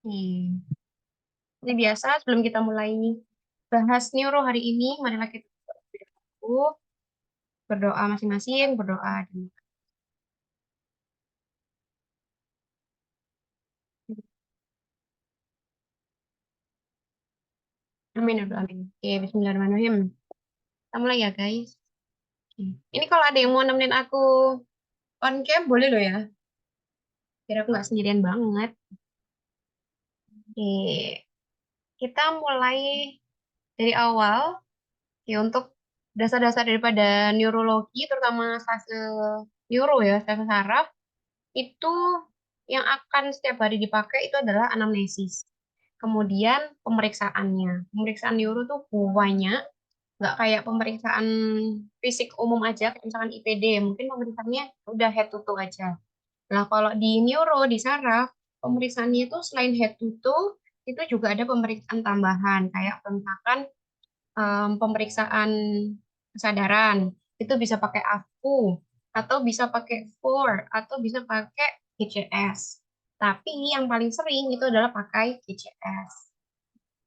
Hmm. Seperti biasa, sebelum kita mulai bahas neuro hari ini, marilah kita berdoa masing-masing, berdoa. Amin, ya Rabbal amin. Oke, bismillahirrahmanirrahim. Kita mulai ya, guys. Oke. Ini kalau ada yang mau nemenin aku on cam, boleh loh ya. Biar aku nggak sendirian banget. Oke, kita mulai dari awal. Ya, untuk dasar-dasar daripada neurologi, terutama fase neuro ya, fase saraf, itu yang akan setiap hari dipakai itu adalah anamnesis. Kemudian pemeriksaannya. Pemeriksaan neuro tuh banyak, nggak kayak pemeriksaan fisik umum aja, kayak misalkan IPD, mungkin pemeriksaannya udah head to toe aja. Nah, kalau di neuro, di saraf, pemeriksaannya itu selain head to toe, itu juga ada pemeriksaan tambahan, kayak misalkan pemeriksaan kesadaran itu bisa pakai AFU atau bisa pakai FOR atau bisa pakai GCS. Tapi yang paling sering itu adalah pakai GCS.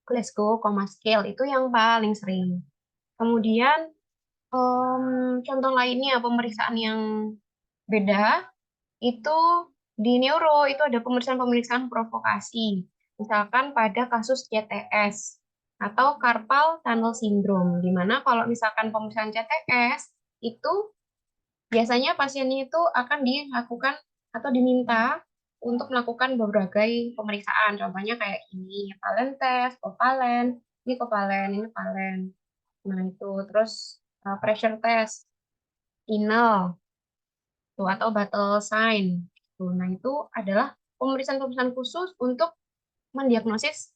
Glasgow Coma Scale itu yang paling sering. Kemudian contoh lainnya pemeriksaan yang beda itu di neuro itu ada pemeriksaan-pemeriksaan provokasi. Misalkan pada kasus CTS atau carpal tunnel syndrome, di mana kalau misalkan pemeriksaan CTS itu biasanya pasiennya itu akan dilakukan atau diminta untuk melakukan berbagai pemeriksaan. Contohnya kayak ini, Valen test, Covalen, ini Covalen, ini Valen. Nah, itu terus pressure test, inal, tuh, atau battle sign. Tuh, nah, itu adalah pemeriksaan-pemeriksaan khusus untuk mendiagnosis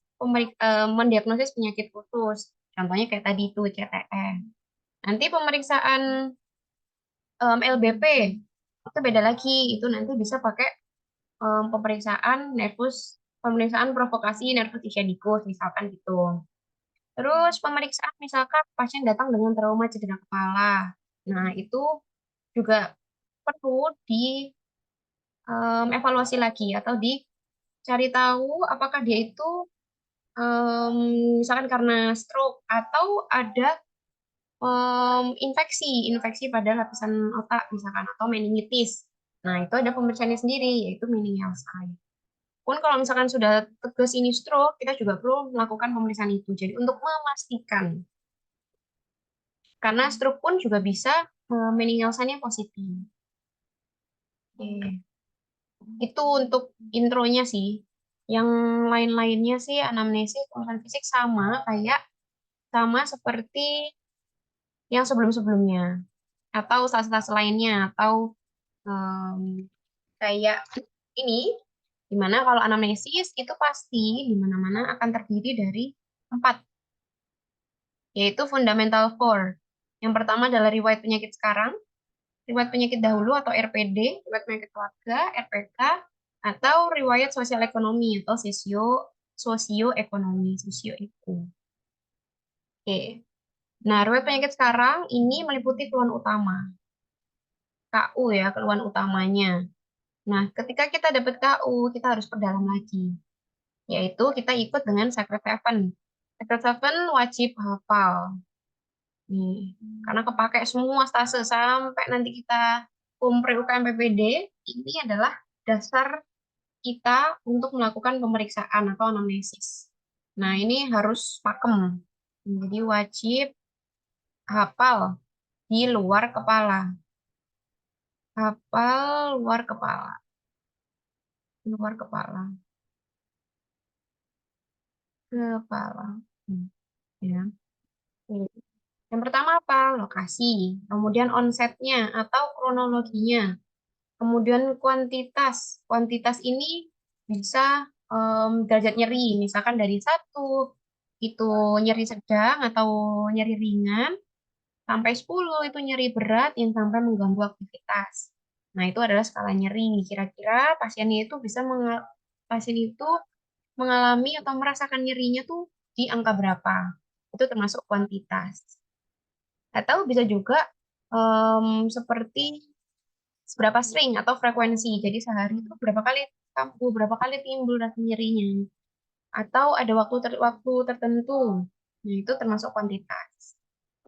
penyakit khusus. Contohnya kayak tadi itu CTE. Nanti pemeriksaan LBP itu beda lagi. Itu nanti bisa pakai pemeriksaan provokasi nervus ischiadicus misalkan gitu. Terus pemeriksaan misalkan pasien datang dengan trauma cedera kepala. Nah, itu juga perlu evaluasi lagi atau dicari tahu apakah dia itu em, misalkan karena stroke atau ada infeksi pada lapisan otak misalkan atau meningitis. Nah, itu ada pemeriksaannya sendiri yaitu meningeal sign. Pun kalau misalkan sudah tegas ini stroke, kita juga perlu melakukan pemeriksaan itu. Jadi untuk memastikan karena stroke pun juga bisa meningeal sign-nya positif. Oke. Itu untuk intronya sih. Yang lain-lainnya sih anamnesis, pemeriksaan fisik sama seperti yang sebelum-sebelumnya atau stase-stase lainnya atau kayak ini di mana kalau anamnesis itu pasti di mana-mana akan terdiri dari empat, yaitu fundamental four. Yang pertama adalah riwayat penyakit sekarang, riwayat penyakit dahulu atau RPD, riwayat penyakit keluarga, RPK, atau riwayat sosial ekonomi atau sosioekonomi, sosioekonomi. Oke. Nah, riwayat penyakit sekarang ini meliputi keluhan utama, KU ya, keluhan utamanya. Nah, ketika kita dapat KU, kita harus perdalam lagi, yaitu kita ikut dengan Secret Seven. Secret Seven wajib hafal. Nih, karena kepake semua stase sampai nanti kita umpre UKM PPD, ini adalah dasar kita untuk melakukan pemeriksaan atau anamnesis. Nah, ini harus pakem. Jadi wajib hafal di luar kepala. Hafal luar kepala. Luar kepala. Kepala. Ya. Yang pertama apa? Lokasi. Kemudian onsetnya atau kronologinya. Kemudian kuantitas. Kuantitas ini bisa derajat nyeri. Misalkan dari satu itu nyeri sedang atau nyeri ringan, sampai 10 itu nyeri berat yang sampai mengganggu aktivitas. Nah, itu adalah skala nyeri. Kira-kira pasien itu mengalami atau merasakan nyerinya tuh di angka berapa. Itu termasuk kuantitas. Atau bisa juga seperti seberapa sering atau frekuensi. Jadi sehari itu berapa kali kambuh, berapa kali timbul rasa nyerinya. atau ada waktu tertentu. Nah, itu termasuk kuantitas.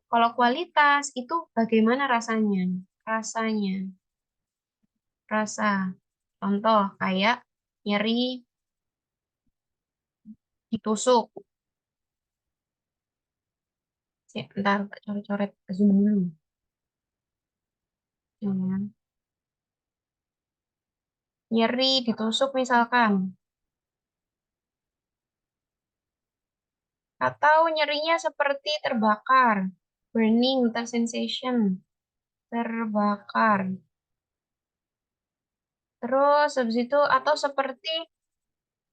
Kalau kualitas itu bagaimana rasanya? Rasanya, rasa. Contoh kayak nyeri ditusuk. Ntar tak coret-coret ke zoom dulu. Ya. Nyeri ditusuk misalkan. Atau nyerinya seperti terbakar. Burning, sensation. Terbakar. Terus habis itu atau seperti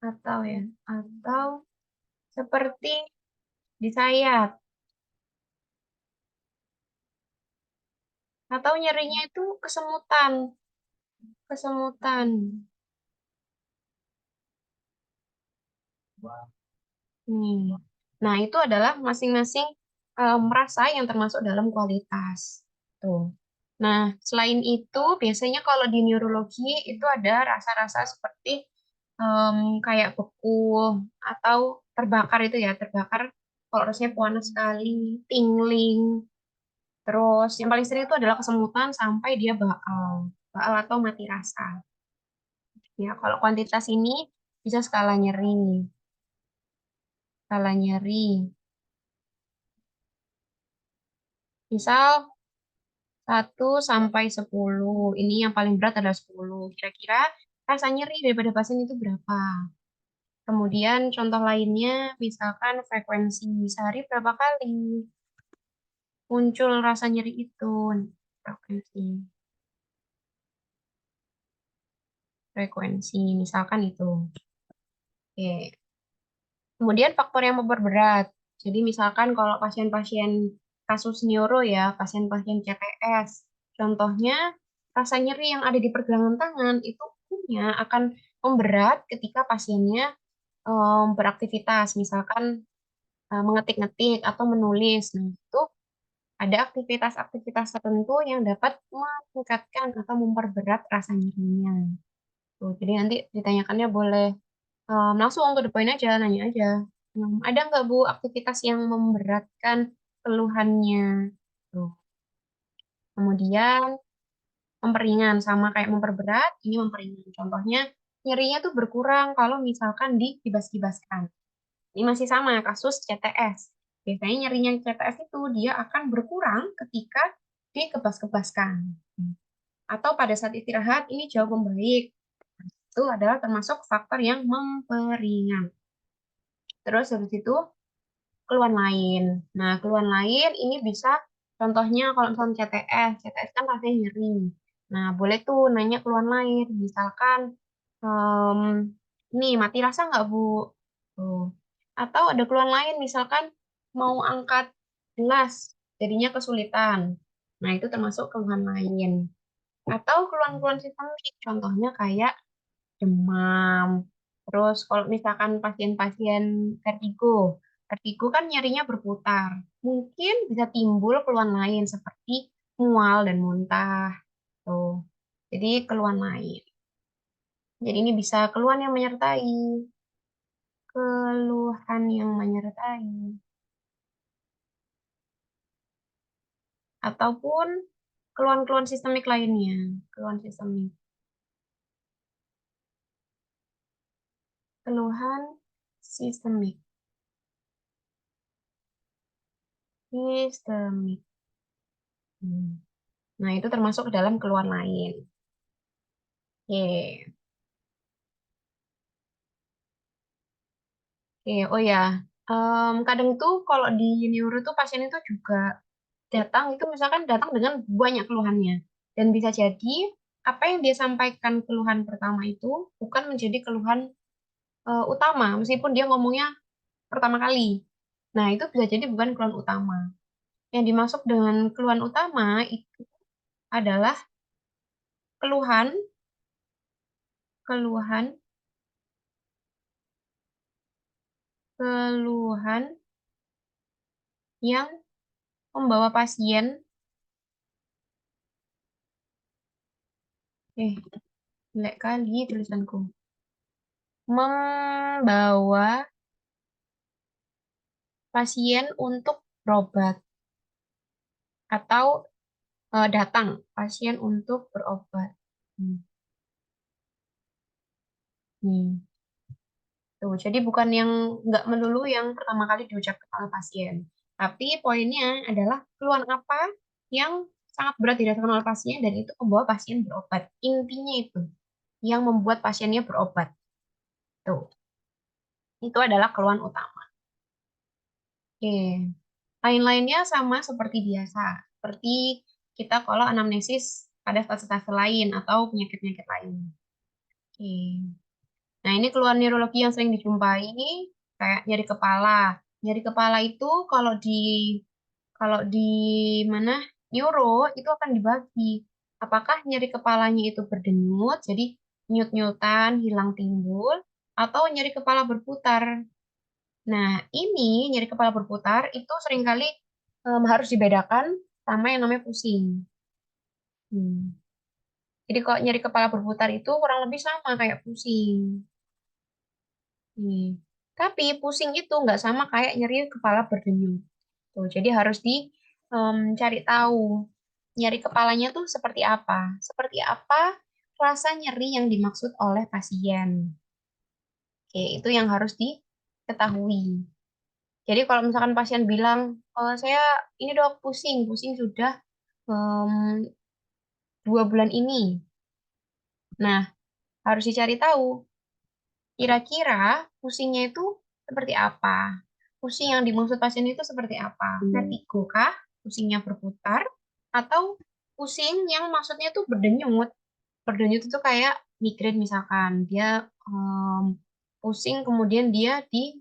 atau ya, atau seperti disayat atau nyerinya itu kesemutan, kesemutan. Nih. Nah, itu adalah masing-masing rasa yang termasuk dalam kualitas. Tuh. Nah, selain itu, biasanya kalau di neurologi itu ada rasa-rasa seperti em, kayak beku atau terbakar itu ya, terbakar kalau rasanya panas sekali, tingling. Terus yang paling sering itu adalah kesemutan sampai dia baal, baal atau mati rasa. Ya, kalau kuantitas ini bisa skala nyeri, skala nyeri. Misal 1 sampai 10. Ini yang paling berat adalah 10. Kira-kira rasa nyeri daripada pasien itu berapa? Kemudian contoh lainnya, misalkan frekuensi sehari berapa kali muncul rasa nyeri itu. Frekuensi, frekuensi, misalkan itu. Oke. Kemudian faktor yang memperberat. Jadi misalkan kalau pasien-pasien kasus neuro ya, pasien-pasien CTS, contohnya rasa nyeri yang ada di pergelangan tangan itu punya akan memberat ketika pasiennya beraktivitas, misalkan mengetik-ngetik atau menulis. Nah, itu ada aktivitas-aktivitas tertentu yang dapat meningkatkan atau memperberat rasa nyerinya. Tuh, jadi nanti ditanyakannya boleh langsung ke the point aja, nanya aja. Ada nggak Bu aktivitas yang memberatkan keluhannya? Tuh. Kemudian memperingan sama kayak memperberat, ini memperingan. Contohnya nyerinya tuh berkurang kalau misalkan dikibas-kibaskan. Ini masih sama kasus CTS. Biasanya nyerinya CTS itu dia akan berkurang ketika dikebas-kebaskan. Atau pada saat istirahat ini jauh membaik. Itu adalah termasuk faktor yang memperingan. Terus habis itu keluhan lain. Nah, keluhan lain ini bisa contohnya kalau misalnya CTS kan rasanya nyeri. Nah, boleh tuh nanya keluhan lain. Misalkan, em, nih mati rasa nggak Bu? Tuh. Atau ada keluhan lain, misalkan mau angkat gelas, jadinya kesulitan. Nah, itu termasuk keluhan lain. Atau keluhan-keluhan sistemik, contohnya kayak demam. Terus kalau misalkan pasien-pasien vertigo, vertigo kan nyerinya berputar. Mungkin bisa timbul keluhan lain seperti mual dan muntah. Tuh. Jadi keluhan lain. Jadi ini bisa keluhan yang menyertai. Keluhan yang menyertai. Ataupun keluhan-keluhan sistemik lainnya. Keluhan sistemik. Keluhan sistemik. Sistemik. Hmm. Nah, itu termasuk ke dalam keluhan lain. Oke. Oke, oh ya, kadang tuh kalau di neuro tuh pasien itu juga datang itu misalkan datang dengan banyak keluhannya dan bisa jadi apa yang dia sampaikan keluhan pertama itu bukan menjadi keluhan utama meskipun dia ngomongnya pertama kali. Nah, itu bisa jadi bukan keluhan utama. Yang dimaksud dengan keluhan utama itu adalah keluhan keluhan keluhan yang membawa pasien eh jelek kali tulisanku membawa pasien untuk berobat atau datang pasien untuk berobat. Hmm. Hmm. Tuh, jadi bukan yang nggak melulu yang pertama kali diucapkan oleh pasien. Tapi poinnya adalah keluhan apa yang sangat berat dirasakan oleh pasien dan itu membawa pasien berobat. Intinya itu yang membuat pasiennya berobat. Tuh, itu adalah keluhan utama. Oke. Lain-lainnya sama seperti biasa. Seperti kita kalau anamnesis pada fase-fase lain atau penyakit-penyakit lain. Oke. Nah, ini keluhan neurologi yang sering dijumpai kayak nyeri kepala. Nyeri kepala itu kalau di mana neuro itu akan dibagi. Apakah nyeri kepalanya itu berdenyut, jadi nyut-nyutan, hilang timbul, atau nyeri kepala berputar. Nah, ini nyeri kepala berputar itu seringkali harus dibedakan sama yang namanya pusing. Hmm. Jadi kalau nyeri kepala berputar itu kurang lebih sama kayak pusing. Hmm. Tapi pusing itu nggak sama kayak nyeri kepala berdenyut. Tuh, jadi harus dicari tahu nyeri kepalanya tuh seperti apa. Seperti apa rasa nyeri yang dimaksud oleh pasien. Oke, itu yang harus diketahui. Jadi kalau misalkan pasien bilang, oh, saya ini dok pusing, pusing sudah em, 2 bulan ini. Nah, harus dicari tahu kira-kira pusingnya itu seperti apa? Pusing yang dimaksud pasien itu seperti apa? Vertigo kah? Pusingnya berputar? Atau pusing yang maksudnya tuh berdenyut? Berdenyut itu kayak migrain misalkan. Dia pusing kemudian dia di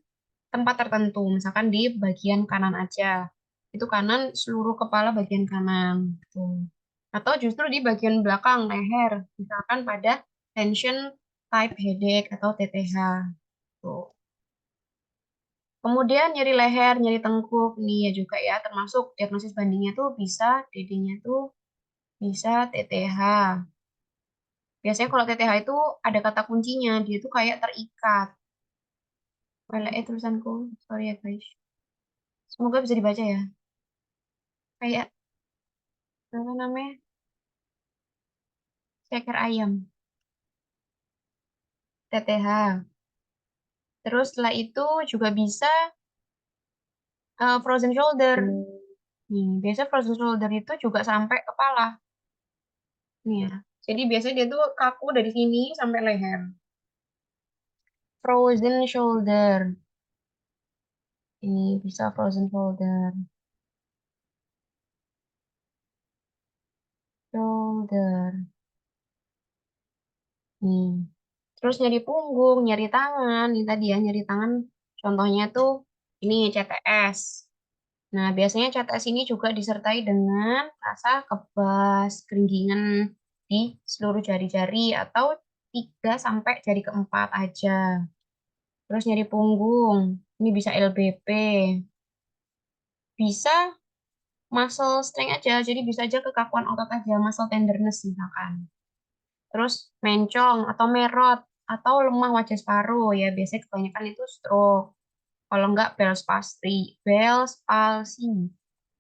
tempat tertentu. Misalkan di bagian kanan aja. Itu kanan seluruh kepala bagian kanan. Gitu. Atau justru di bagian belakang leher. Misalkan pada tension type headache atau TTH. Tuh. Kemudian nyeri leher, nyeri tengkuk, nih ya juga ya, termasuk diagnosis bandingnya tuh bisa, DD-nya tuh bisa TTH. Biasanya kalau TTH itu ada kata kuncinya, dia tuh kayak terikat. Tulisanku, sorry ya guys. Semoga bisa dibaca ya. Kayak, apa namanya, ceker ayam, TTH. Terus setelah itu juga bisa frozen shoulder. Nih, biasa frozen shoulder itu juga sampai kepala. Nih ya. Jadi biasanya dia tuh kaku dari sini sampai leher. Frozen shoulder. Ini bisa frozen shoulder. Shoulder. Nih. Terus nyeri punggung, nyeri tangan. Ini tadi ya, nyeri tangan. Contohnya tuh ini CTS. Nah, biasanya CTS ini juga disertai dengan rasa kebas, keringgingan di seluruh jari-jari atau 3 sampai jari keempat aja. Terus nyeri punggung. Ini bisa LBP. Bisa muscle strain aja, jadi bisa aja kekakuan otot aja, muscle tenderness misalkan. Terus mencong atau merot atau lemah wajah separuh ya, biasanya kebanyakan itu stroke. Kalau enggak Bell's palsy,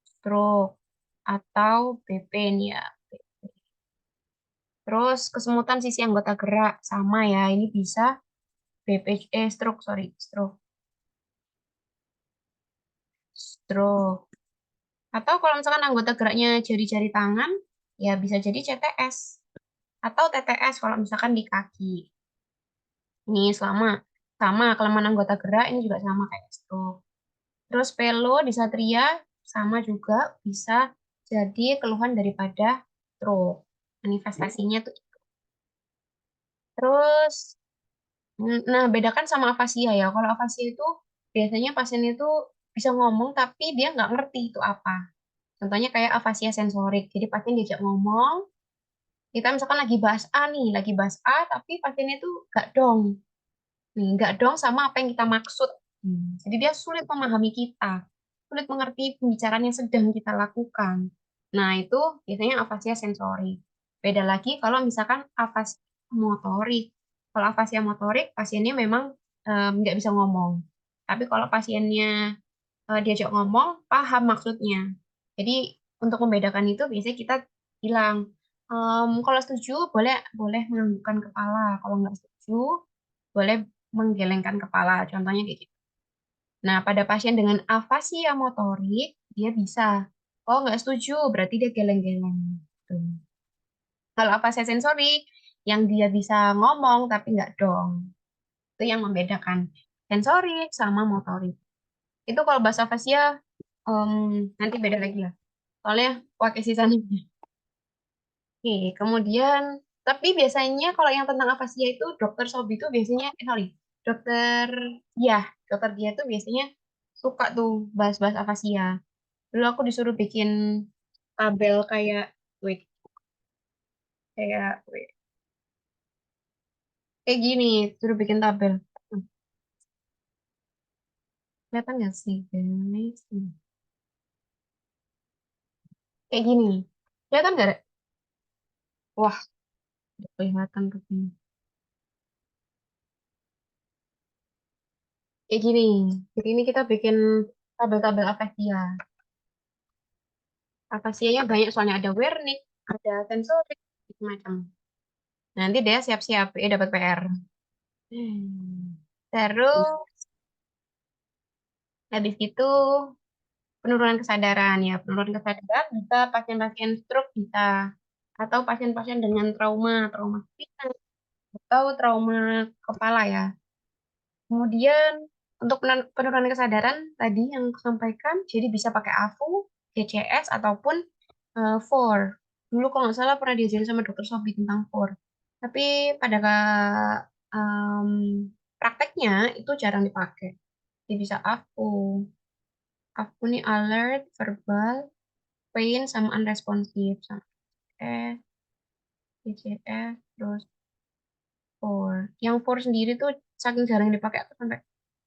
stroke atau BP nih ya. Terus kesemutan sisi anggota gerak sama ya, ini bisa stroke, sorry, stroke. Atau kalau misalkan anggota geraknya jari-jari tangan, ya bisa jadi CTS. Atau TTS kalau misalkan di kaki. Ini sama kelemahan anggota gerak ini juga sama kayak stroke. Terus disatria sama juga bisa jadi keluhan daripada stroke. Manifestasinya tuh. Terus, nah bedakan sama afasia ya. Kalau afasia itu biasanya pasien itu bisa ngomong tapi dia nggak ngerti itu apa. Contohnya kayak afasia sensorik. Jadi pasien diajak ngomong, kita misalkan lagi bahas A nih, lagi bahas A, tapi pasiennya itu nggak dong. Nih, nggak dong sama apa yang kita maksud. Jadi dia sulit memahami kita, sulit mengerti pembicaraan yang sedang kita lakukan. Nah, itu biasanya afasia sensori. Beda lagi kalau misalkan afasia motorik. Kalau afasia motorik, pasiennya memang nggak bisa ngomong. Tapi kalau pasiennya diajak ngomong, paham maksudnya. Jadi untuk membedakan itu biasanya kita bilang, kalau setuju boleh boleh menganggukkan kepala, kalau nggak setuju boleh menggelengkan kepala. Contohnya kayak gitu. Nah, pada pasien dengan afasia motorik, dia bisa. Oh, nggak setuju, berarti dia geleng-geleng. Gitu. Kalau afasia sensorik, yang dia bisa ngomong tapi nggak dong. Itu yang membedakan sensorik sama motorik. Itu kalau bahasa afasia, em, nanti beda lagi ya. Soalnya pakai sisanya. Oke, kemudian, tapi biasanya kalau yang tentang afasia itu, dokter Sobi itu biasanya, sorry, dokter, ya, dokter dia tuh biasanya suka tuh bahas-bahas afasia. Dulu aku disuruh bikin tabel kayak, wait, wait, kayak gini, suruh bikin tabel. Kelihatan nggak sih, guys? Kayak gini. Kelihatan nggak, Rek? Wah, udah kelihatan tuh. Kayak gini. Jadi ini kita bikin tabel-tabel afasia. Afasianya banyak soalnya ada Wernicke, ada sensorik, macam. Nanti dia siap-siap, dapat PR. Terus habis itu penurunan kesadaran ya. Penurunan kesadaran bisa pasien-pasien stroke bisa atau pasien-pasien dengan trauma spinal atau trauma kepala ya. Kemudian untuk penurunan kesadaran tadi yang aku sampaikan, jadi bisa pakai AFU, GCS ataupun 4. Dulu kalau nggak salah pernah diajarin sama dokter Sobi tentang 4. Tapi pada em, prakteknya itu jarang dipakai. Jadi bisa AFU. AFU ini alert, verbal, pain, sama unresponsive. Sama GCS, terus 4. Yang 4 sendiri tuh saking jarang dipakai aku sampai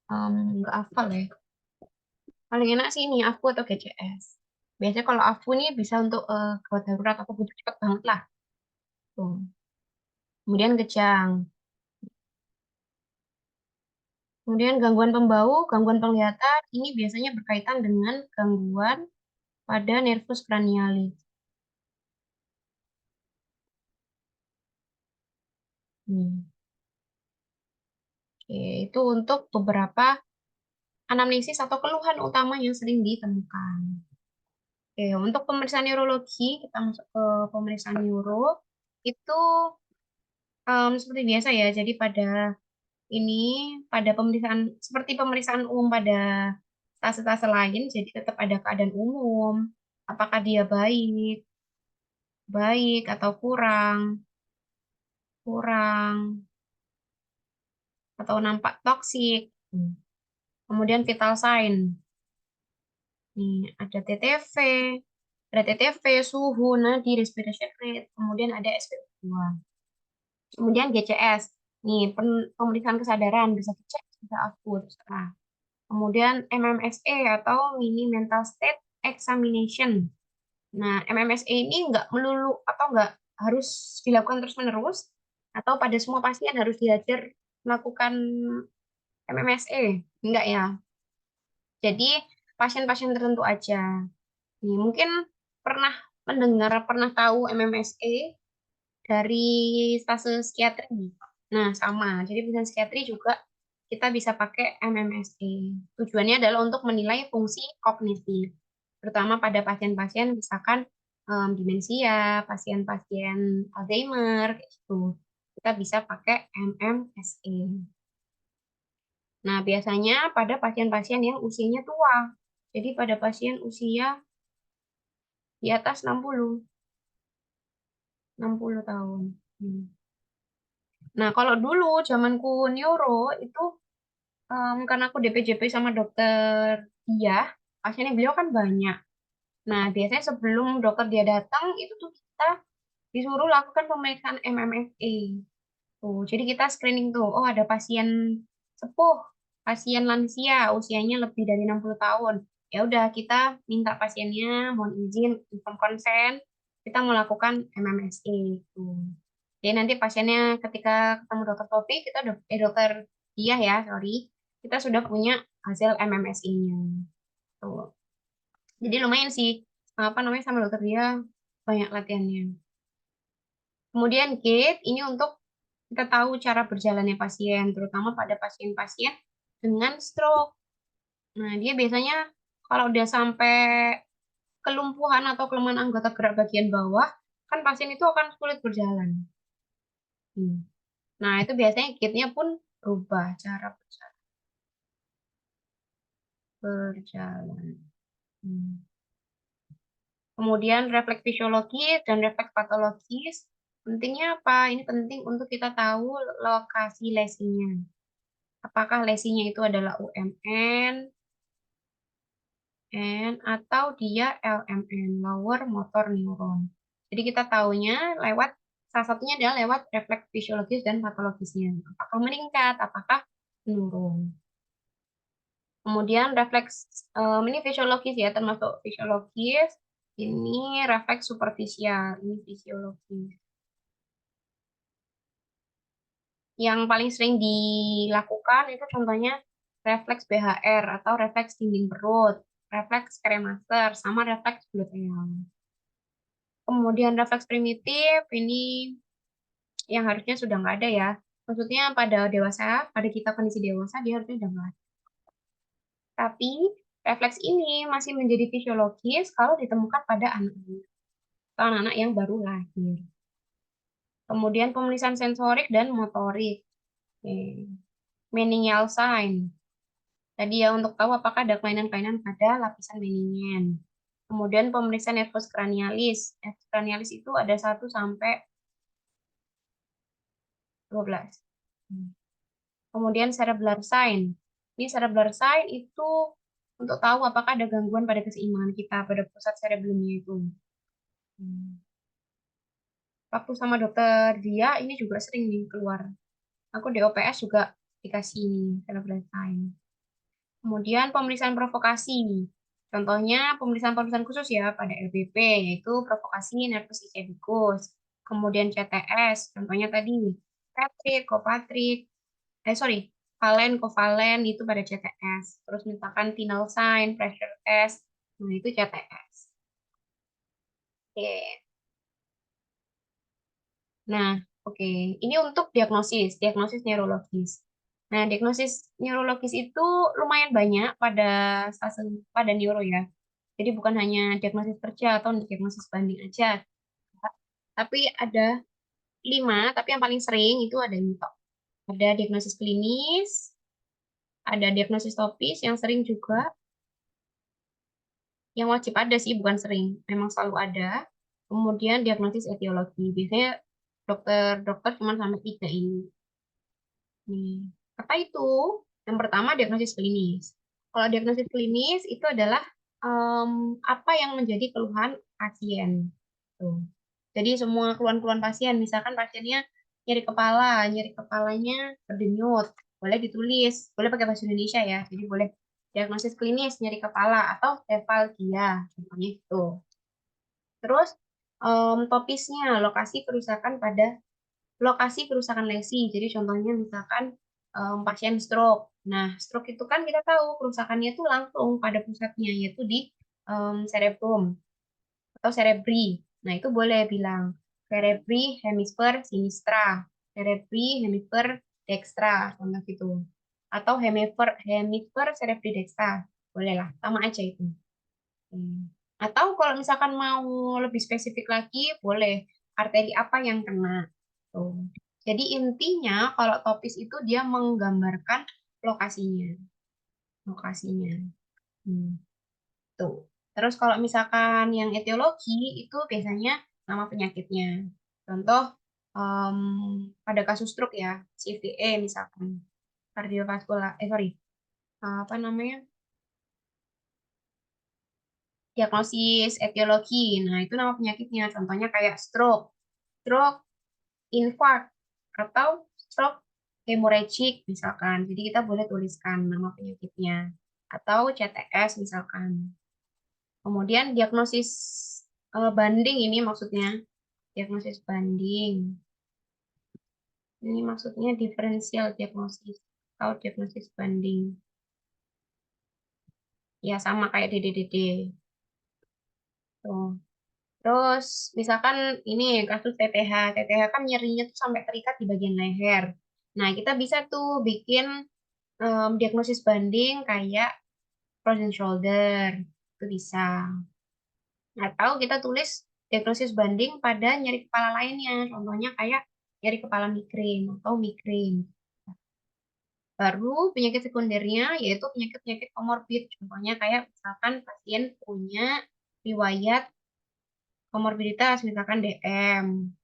nggak hafal ya. Paling enak sih ini AFU atau GCS. Biasanya kalau AFU nih bisa untuk gawat darurat atau butuh cepat banget lah. Tuh. Kemudian kejang. Kemudian gangguan pembau, gangguan penglihatan, ini biasanya berkaitan dengan gangguan pada nervus cranialis. Hmm. Oke, itu untuk beberapa anamnesis atau keluhan utama yang sering ditemukan. Oke, untuk pemeriksaan neurologi, kita masuk ke pemeriksaan neuro. Itu seperti biasa ya, jadi ini pada pemeriksaan seperti pemeriksaan umum pada stase-stase lain, jadi tetap ada keadaan umum, apakah dia baik, baik atau kurang, kurang, atau nampak toksik. Kemudian vital sign, nih ada TTV, suhu, nadi, respiration rate, kemudian ada SpO2. Kemudian GCS, nih pemeriksaan kesadaran bisa dicek, bisa akut, terserah. Kemudian MMSE atau Mini Mental State Examination. Nah, MMSE ini nggak melulu atau nggak harus dilakukan terus-menerus, atau pada semua pasien harus diajar melakukan MMSE. Enggak ya. Jadi, pasien-pasien tertentu aja. Nih, mungkin pernah mendengar, pernah tahu MMSE dari stase psikiatri. Nah, sama. Jadi, pasien psikiatri juga kita bisa pakai MMSE. Tujuannya adalah untuk menilai fungsi kognitif, terutama pada pasien-pasien misalkan demensia, pasien-pasien Alzheimer, kayak gitu. Kita bisa pakai MMSE. Nah, biasanya pada pasien-pasien yang usianya tua. Jadi pada pasien usia di atas 60 tahun. Hmm. Nah, kalau dulu zamanku neuro itu karena aku DPJP sama dokter dia, pasiennya beliau kan banyak. Nah, biasanya sebelum dokter dia datang, itu tuh kita disuruh lakukan pemeriksaan MMSE. Tuh, jadi kita screening tuh, oh ada pasien sepuh, pasien lansia, usianya lebih dari 60 tahun. Ya udah, kita minta pasiennya mohon izin, inform konsen, kita mau lakukan MMSE. Tuh. Jadi nanti pasiennya ketika ketemu dokter Topi, kita dokter dia ya, sorry, kita sudah punya hasil MMSE-nya. Tuh. Jadi lumayan sih, apa namanya, sama dokter dia banyak latihannya. Kemudian gait ini untuk kita tahu cara berjalannya pasien, terutama pada pasien-pasien dengan stroke. Nah, dia biasanya kalau udah sampai kelumpuhan atau kelemahan anggota gerak bagian bawah, kan pasien itu akan sulit berjalan. Hmm. Nah, itu biasanya kitnya pun berubah cara berjalan. Hmm. Kemudian refleks fisiologis dan refleks patologis. Pentingnya apa? Ini penting untuk kita tahu lokasi lesinya. Apakah lesinya itu adalah UMN, atau dia LMN, lower motor neuron. Jadi kita tahunya lewat salah satunya adalah lewat refleks fisiologis dan patologisnya. Apakah meningkat, apakah menurun. Kemudian refleks ini fisiologis ya, termasuk fisiologis. Ini refleks superficial, ini fisiologis. Yang paling sering dilakukan itu contohnya refleks BHR atau refleks dinding perut, refleks kremaster, sama refleks gluteal. Kemudian refleks primitif ini yang harusnya sudah nggak ada ya. Maksudnya pada dewasa, pada kita kondisi dewasa dia harusnya sudah nggak ada. Tapi refleks ini masih menjadi fisiologis kalau ditemukan pada anak-anak atau anak-anak yang baru lahir. Kemudian pemeriksaan sensorik dan motorik. Oke. Meningeal sign. Tadi ya untuk tahu apakah ada kelainan-kelainan pada lapisan meningen. Kemudian pemeriksaan nervus cranialis. Nervus cranialis itu ada 1 sampai 12. Kemudian cerebral sign. Ini cerebral sign itu untuk tahu apakah ada gangguan pada keseimbangan kita pada pusat cerebellumnya itu. Waktu sama dokter dia ini juga sering nih keluar. Aku di OPS juga dikasih ini cerebral sign. Kemudian pemeriksaan provokasi. Contohnya pemeriksaan-pemeriksaan khusus ya pada LPP, yaitu provokasi nervus ischemicus. Kemudian CTS, contohnya tadi Patrick, Copatrick, sorry, Valen, Kovalen itu pada CTS. Terus misalkan Tinel sign, pressure test, nah itu CTS. Oke. Nah, oke. Ini untuk diagnosis neurologis. Nah, diagnosis neurologis itu lumayan banyak pada neuro ya. Jadi bukan hanya diagnosis kerja atau diagnosis banding aja. Tapi ada 5, tapi yang paling sering itu ada ini Tok. Ada diagnosis klinis, ada diagnosis topis yang sering juga, yang wajib ada sih, bukan sering, memang selalu ada. Kemudian diagnosis etiologi, biasanya dokter-dokter cuma sampai 3 ini. Nih, apa itu? Yang pertama diagnosis klinis. Kalau diagnosis klinis itu adalah apa yang menjadi keluhan pasien. Tuh. Jadi semua keluhan-keluhan pasien, misalkan pasiennya nyeri kepalanya berdenyut, boleh ditulis, boleh pakai bahasa Indonesia ya. Jadi boleh diagnosis klinis nyeri kepala atau cefalgia, contohnya itu. Terus topisnya lokasi kerusakan lesi. Jadi contohnya misalkan pasien stroke. Nah, stroke itu kan kita tahu kerusakannya itu langsung pada pusatnya, yaitu di cerebrum atau cerebri. Nah, itu boleh bilang cerebri hemisfer sinistra, cerebri hemisfer dextra, contoh gitu. Atau hemisfer hemisfer cerebri dextra. Boleh lah, sama aja itu. Atau kalau misalkan mau lebih spesifik lagi, boleh arteri apa yang kena. Tuh. Jadi intinya kalau topis itu dia menggambarkan lokasinya, lokasinya. Hmm, tuh. Terus kalau misalkan yang etiologi itu biasanya nama penyakitnya. Contoh em, pada kasus stroke ya, CVA misalkan, kardiovaskular, sorry, apa namanya? Diagnosis etiologi. Nah, itu nama penyakitnya. Contohnya kayak stroke, stroke infark, atau stroke hemorrhagic misalkan. Jadi kita boleh tuliskan nama penyakitnya. Atau CTS misalkan. Kemudian diagnosis banding ini maksudnya. Diagnosis banding. Ini maksudnya diferensial diagnosis atau diagnosis banding. Ya sama kayak DDDD. Tuh. Terus misalkan ini kasus TTH. TTH kan nyerinya tuh sampai terikat di bagian leher. Nah, kita bisa tuh bikin diagnosis banding kayak frozen shoulder. Itu bisa. Atau kita tulis diagnosis banding pada nyeri kepala lainnya. Contohnya kayak nyeri kepala migrain atau migrain. Baru penyakit sekundernya yaitu penyakit-penyakit komorbid. Contohnya kayak misalkan pasien punya riwayat komorbiditas, misalkan DM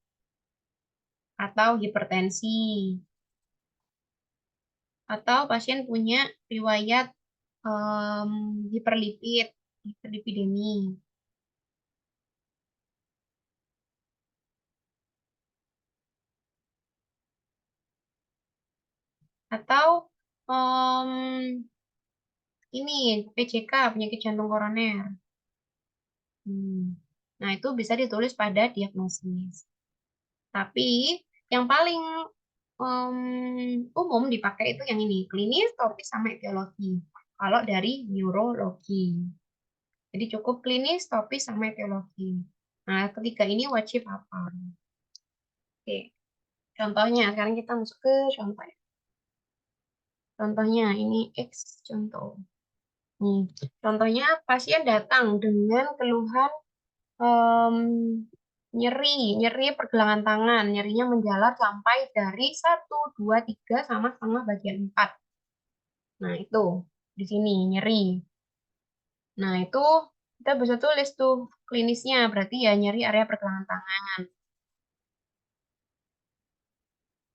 atau hipertensi, atau pasien punya riwayat hiperlipid, hiperlipidemi, atau em, ini PJK, penyakit jantung koroner. Hmm. Nah, itu bisa ditulis pada diagnosis. Tapi yang paling umum dipakai itu yang ini, klinis, topis, sama etiologi. Kalau dari neurologi. Jadi cukup klinis, topis, sama etiologi. Nah, ketiga ini wajib hafal. Oke, contohnya sekarang kita masuk ke contoh ya. Contohnya ini X contoh. Nih, contohnya pasien datang dengan keluhan em, nyeri pergelangan tangan, nyerinya menjalar sampai dari 1, 2, 3 sama setengah bagian 4. Nah, itu di sini nyeri. Nah, itu kita bisa tulis tuh klinisnya, berarti ya nyeri area pergelangan tangan.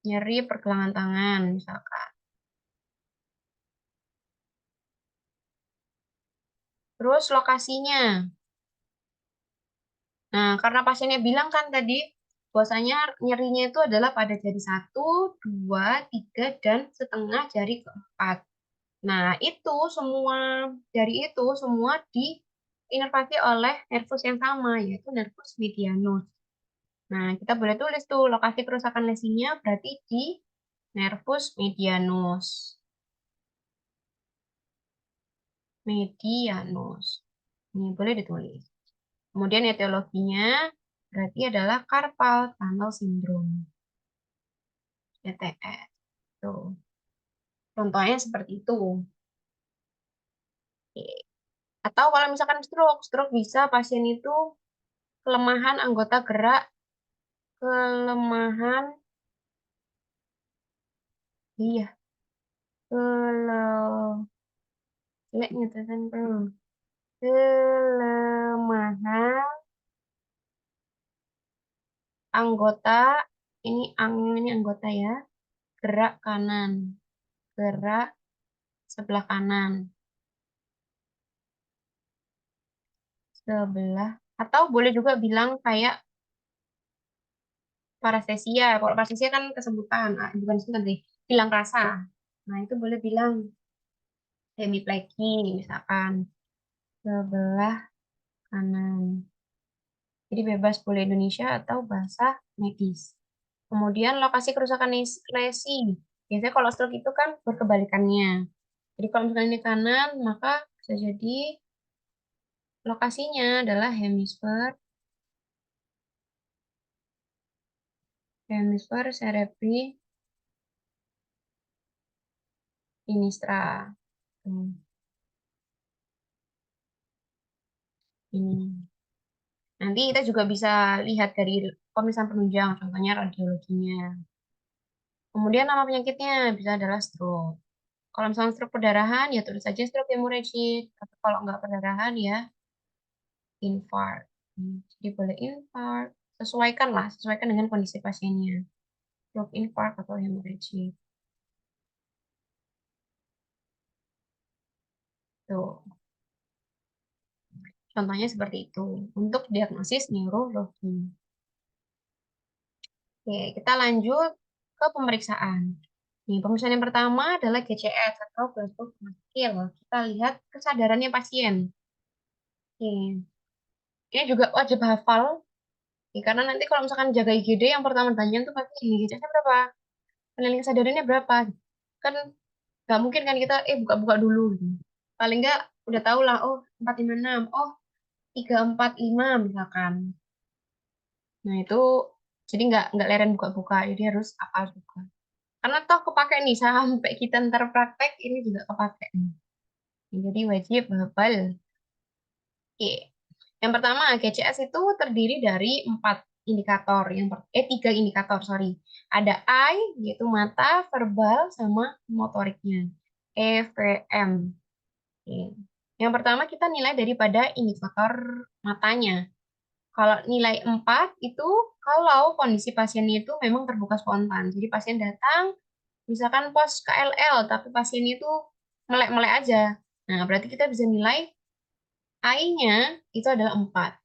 Nyeri pergelangan tangan, misalkan. Terus lokasinya. Nah, karena pasiennya bilang kan tadi, bahwasanya nyerinya itu adalah pada jari 1, 2, 3 dan setengah jari keempat. Nah, itu semua jari itu semua diinervasi oleh nervus yang sama, yaitu nervus medianus. Nah, kita boleh tulis tuh lokasi kerusakan lesinya berarti di nervus medianus. Medianus. Ini boleh ditulis. Kemudian etiologinya berarti adalah carpal tunnel syndrome, CTS. Tuh. Contohnya seperti itu. Oke. Atau kalau misalkan stroke, stroke bisa pasien itu kelemahan anggota gerak, kelemahan, iya, jelek nyatakan kelemahan anggota, ini anggota ya, gerak kanan, gerak sebelah kanan, sebelah, atau boleh juga bilang kayak parestesia. Kalau parestesia kan kesemutan, bukan kesemutan sih, hilang rasa. Nah, itu boleh bilang hemipleki, misalkan sebelah kanan. Jadi bebas boleh Indonesia atau bahasa medis. Kemudian lokasi kerusakan lesi. Biasanya kalau stroke itu kan berkebalikannya. Jadi kalau misalnya ini kanan, maka bisa jadi lokasinya adalah hemisfer cerebri sinistra. Ini. Nanti kita juga bisa lihat dari pemeriksaan penunjang, contohnya radiologinya. Kemudian nama penyakitnya bisa adalah stroke. Kalau misalnya stroke perdarahan, ya tulis saja stroke hemorrhagic. Tapi kalau nggak perdarahan, ya infarct. Jadi boleh infarct. Sesuaikan dengan kondisi pasiennya. Stroke, infarct, atau hemorrhagic. Tuh. Contohnya seperti itu. Untuk diagnosis neurologi. Oke, kita lanjut ke pemeriksaan. Nih, pemeriksaan yang pertama adalah GCS atau Glasgow Coma Scale. Kita lihat kesadarannya pasien. Oke. Ini juga wajib hafal. Ya, karena nanti kalau misalkan jaga IGD yang pertama tanya tuh pasti ini GCS-nya berapa? Penilaian kesadarannya berapa? Kan nggak mungkin kan kita buka-buka dulu gitu. Paling nggak udah tahu lah, oh 456, oh 345 misalkan. Nah itu jadi nggak leren buka-buka, jadi harus hafal juga. Karena toh kepake nih sampai kita ntar praktek ini juga kepake nih. Jadi wajib hafal. Oke. Yang pertama, GCS itu terdiri dari 4 indikator. Tiga indikator, sorry. Ada I, yaitu mata, verbal, sama motoriknya. EVM. Oke. Yang pertama kita nilai daripada indikator matanya. Kalau nilai 4 itu kalau kondisi pasiennya itu memang terbuka spontan. Jadi pasien datang, misalkan pos KLL, tapi pasien itu melek-melek aja. Nah, berarti kita bisa nilai I-nya itu adalah 4.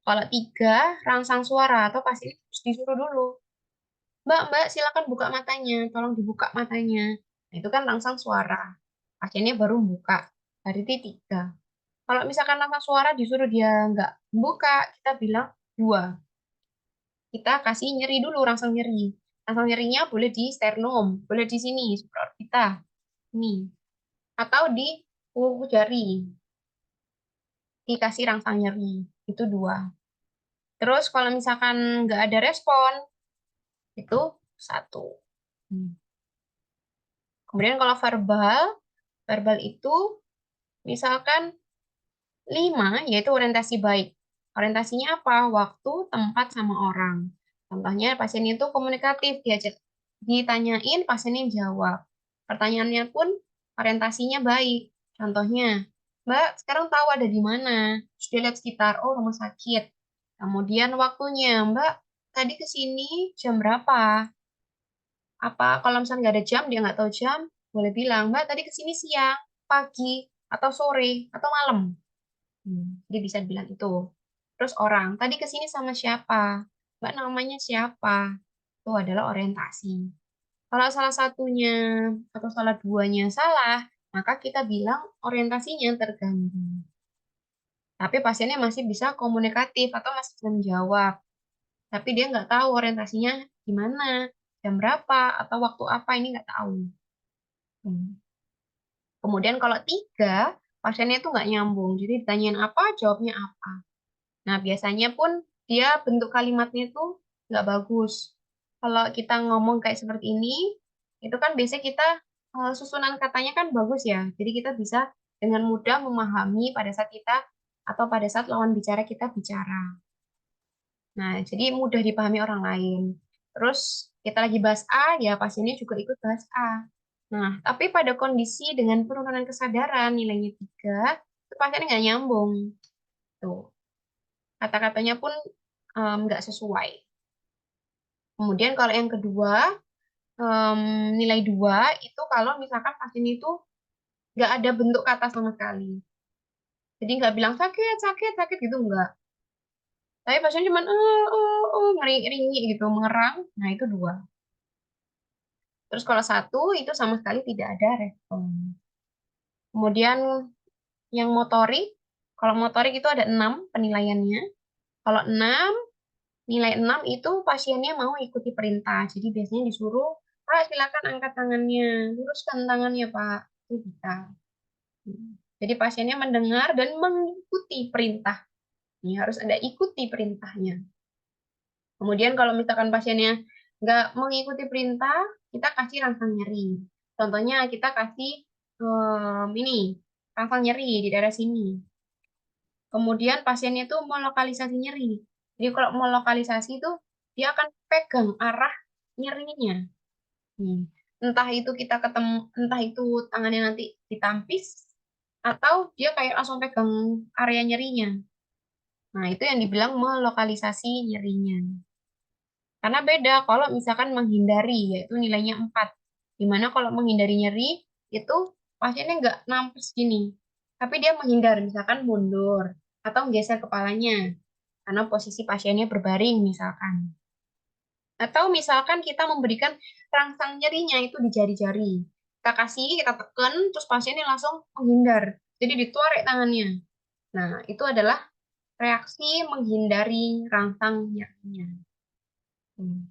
Kalau 3, rangsang suara atau pasien harus disuruh dulu. Mbak, Mbak, silakan buka matanya. Tolong dibuka matanya. Nah, itu kan rangsang suara. Pasiennya baru buka. Berarti 3. Kalau misalkan rangsang suara disuruh dia nggak buka, kita bilang 2. Kita kasih nyeri dulu, rangsang nyeri. Rangsang nyerinya boleh di sternum, boleh di sini, supraorbita. Ini. Atau di ulu jari. Dikasih rangsang nyeri. Itu 2. Terus kalau misalkan nggak ada respon, itu 1. Hmm. Kemudian kalau verbal, verbal itu misalkan 5, yaitu orientasi baik. Orientasinya apa? Waktu, tempat, sama orang. Contohnya pasien itu komunikatif, diajak ditanyain, pasiennya jawab. Pertanyaannya pun orientasinya baik. Contohnya, Mbak, sekarang tahu ada di mana? Terus dia lihat sekitar, oh rumah sakit. Kemudian waktunya, Mbak, tadi ke sini jam berapa? Apa kalau misalnya nggak ada jam, dia nggak tahu jam, boleh bilang, Mbak, tadi ke sini siang, pagi, atau sore, atau malam. Dia bisa bilang itu. Terus orang, tadi ke sini sama siapa? Mbak namanya siapa? Itu adalah orientasi. Kalau salah satunya atau salah duanya salah, maka kita bilang orientasinya terganggu. Tapi pasiennya masih bisa komunikatif atau masih bisa menjawab. Tapi dia nggak tahu orientasinya gimana, jam berapa, atau waktu apa, ini nggak tahu. Hmm. Kemudian kalau 3, pasiennya itu nggak nyambung. Jadi ditanyain apa, jawabnya apa. Nah, biasanya pun dia bentuk kalimatnya itu nggak bagus. Kalau kita ngomong kayak seperti ini, itu kan biasanya kita susunan katanya kan bagus ya. Jadi kita bisa dengan mudah memahami pada saat kita atau pada saat lawan bicara kita bicara. Nah, jadi mudah dipahami orang lain. Terus kita lagi bahas A, ya pasiennya juga ikut bahas A. Nah, tapi pada kondisi dengan penurunan kesadaran nilainya 3, itu pasiennya nggak nyambung. Tuh, kata-katanya pun nggak sesuai. Kemudian kalau yang kedua, em, nilai 2 itu kalau misalkan pasien itu nggak ada bentuk kata sama sekali. Jadi nggak bilang sakit, sakit, sakit gitu nggak. Tapi pasien cuma ngeri-ngeri gitu, mengerang. Nah, itu 2. Terus kalau 1 itu sama sekali tidak ada respon. Kemudian yang motorik, kalau motorik itu ada 6 penilaiannya. Kalau 6, nilai 6 itu pasiennya mau ikuti perintah. Jadi biasanya disuruh, Pak, silakan angkat tangannya, luruskan tangannya, Pak. Itu bisa. Jadi pasiennya mendengar dan mengikuti perintah. Ini harus ada ikuti perintahnya. Kemudian kalau misalkan pasiennya nggak mengikuti perintah, kita kasih rangsang nyeri. Contohnya kita kasih ini, rangsang nyeri di daerah sini. Kemudian pasiennya itu mau lokalisasi nyeri. Jadi kalau mau lokalisasi itu dia akan pegang arah nyerinya. Hmm. Entah itu kita ketemu, entah itu tangannya nanti ditampis atau dia kayak langsung pegang area nyerinya. Nah, itu yang dibilang melokalisasi nyerinya. Karena beda kalau misalkan menghindari, yaitu nilainya 4. Dimana kalau menghindari nyeri, itu pasiennya nggak nampes gini. Tapi dia menghindar, misalkan mundur, atau geser kepalanya. Karena posisi pasiennya berbaring, misalkan. Atau misalkan kita memberikan rangsang nyerinya itu di jari-jari. Kita kasih, kita tekan, terus pasiennya langsung menghindar. Jadi ditarik tangannya. Nah, itu adalah reaksi menghindari rangsang nyerinya. Hmm.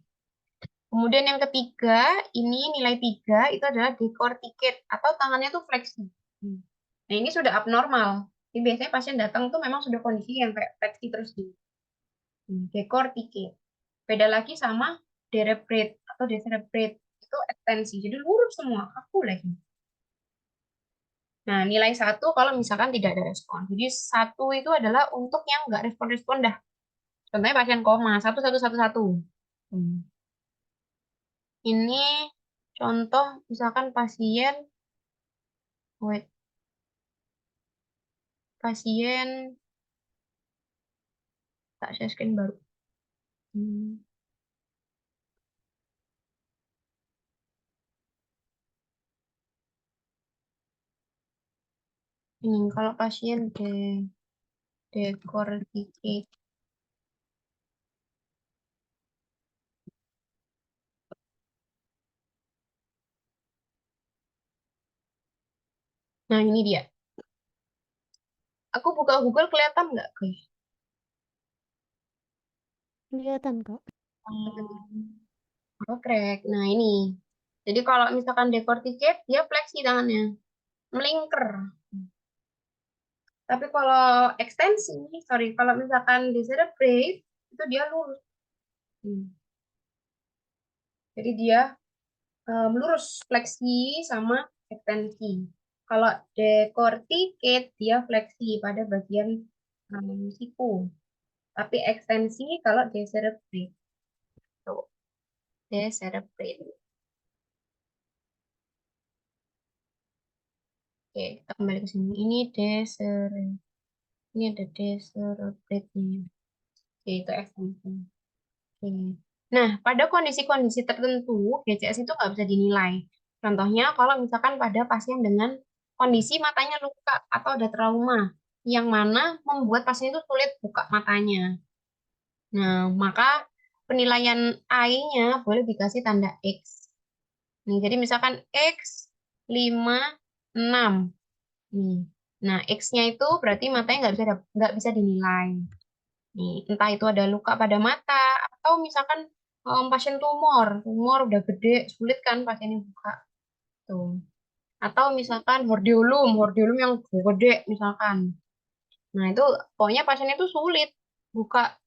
Kemudian yang ketiga, ini nilai 3 itu adalah decorticate atau tangannya tuh fleksi. Hmm. Nah, ini sudah abnormal. Jadi biasanya pasien datang tuh memang sudah kondisi yang kayak fleksi terus di decorticate. Beda lagi sama decerebrate atau decerebrate itu ekstensi. Jadi lurus semua, aku lagi. Nah, nilai satu kalau misalkan tidak ada respon. Jadi satu itu adalah untuk yang nggak respon-respon dah. Contohnya pasien koma, satu, satu, satu, satu. Hmm. Ini contoh misalkan pasien, wait, pasien, tak share screen baru. Hmm. Ini kalau pasien decorticate. Nah, ini dia. Aku buka Google kelihatan nggak, guys? Kelihatan kok. Oh, crack. Nah, ini. Jadi kalau misalkan decorticate, dia fleksi tangannya. Melingkar. Tapi kalau ekstensi, sorry, kalau misalkan decerebrate, itu dia lurus. Hmm. Jadi dia melurus, fleksi sama ekstensi. Kalau decorticate, dia fleksi pada bagian siku. Tapi ekstensi kalau decerebrate. Tuh, decerebrate. Oke, kita kembali ke sini. Ini ini ada decerebrate-nya. Oke, itu ekstensi. Oke. Nah, pada kondisi-kondisi tertentu, GCS itu nggak bisa dinilai. Contohnya, kalau misalkan pada pasien dengan kondisi matanya luka atau ada trauma, yang mana membuat pasien itu sulit buka matanya. Nah, maka penilaian AI-nya boleh dikasih tanda X. Nih, jadi misalkan X 56. Nih. Nah, X-nya itu berarti matanya nggak bisa dinilai. Nih, entah itu ada luka pada mata atau misalkan pasien tumor udah gede, sulit kan pasiennya buka tuh. Atau misalkan hordeolum yang gede misalkan. Nah, itu pokoknya pasien itu sulit buka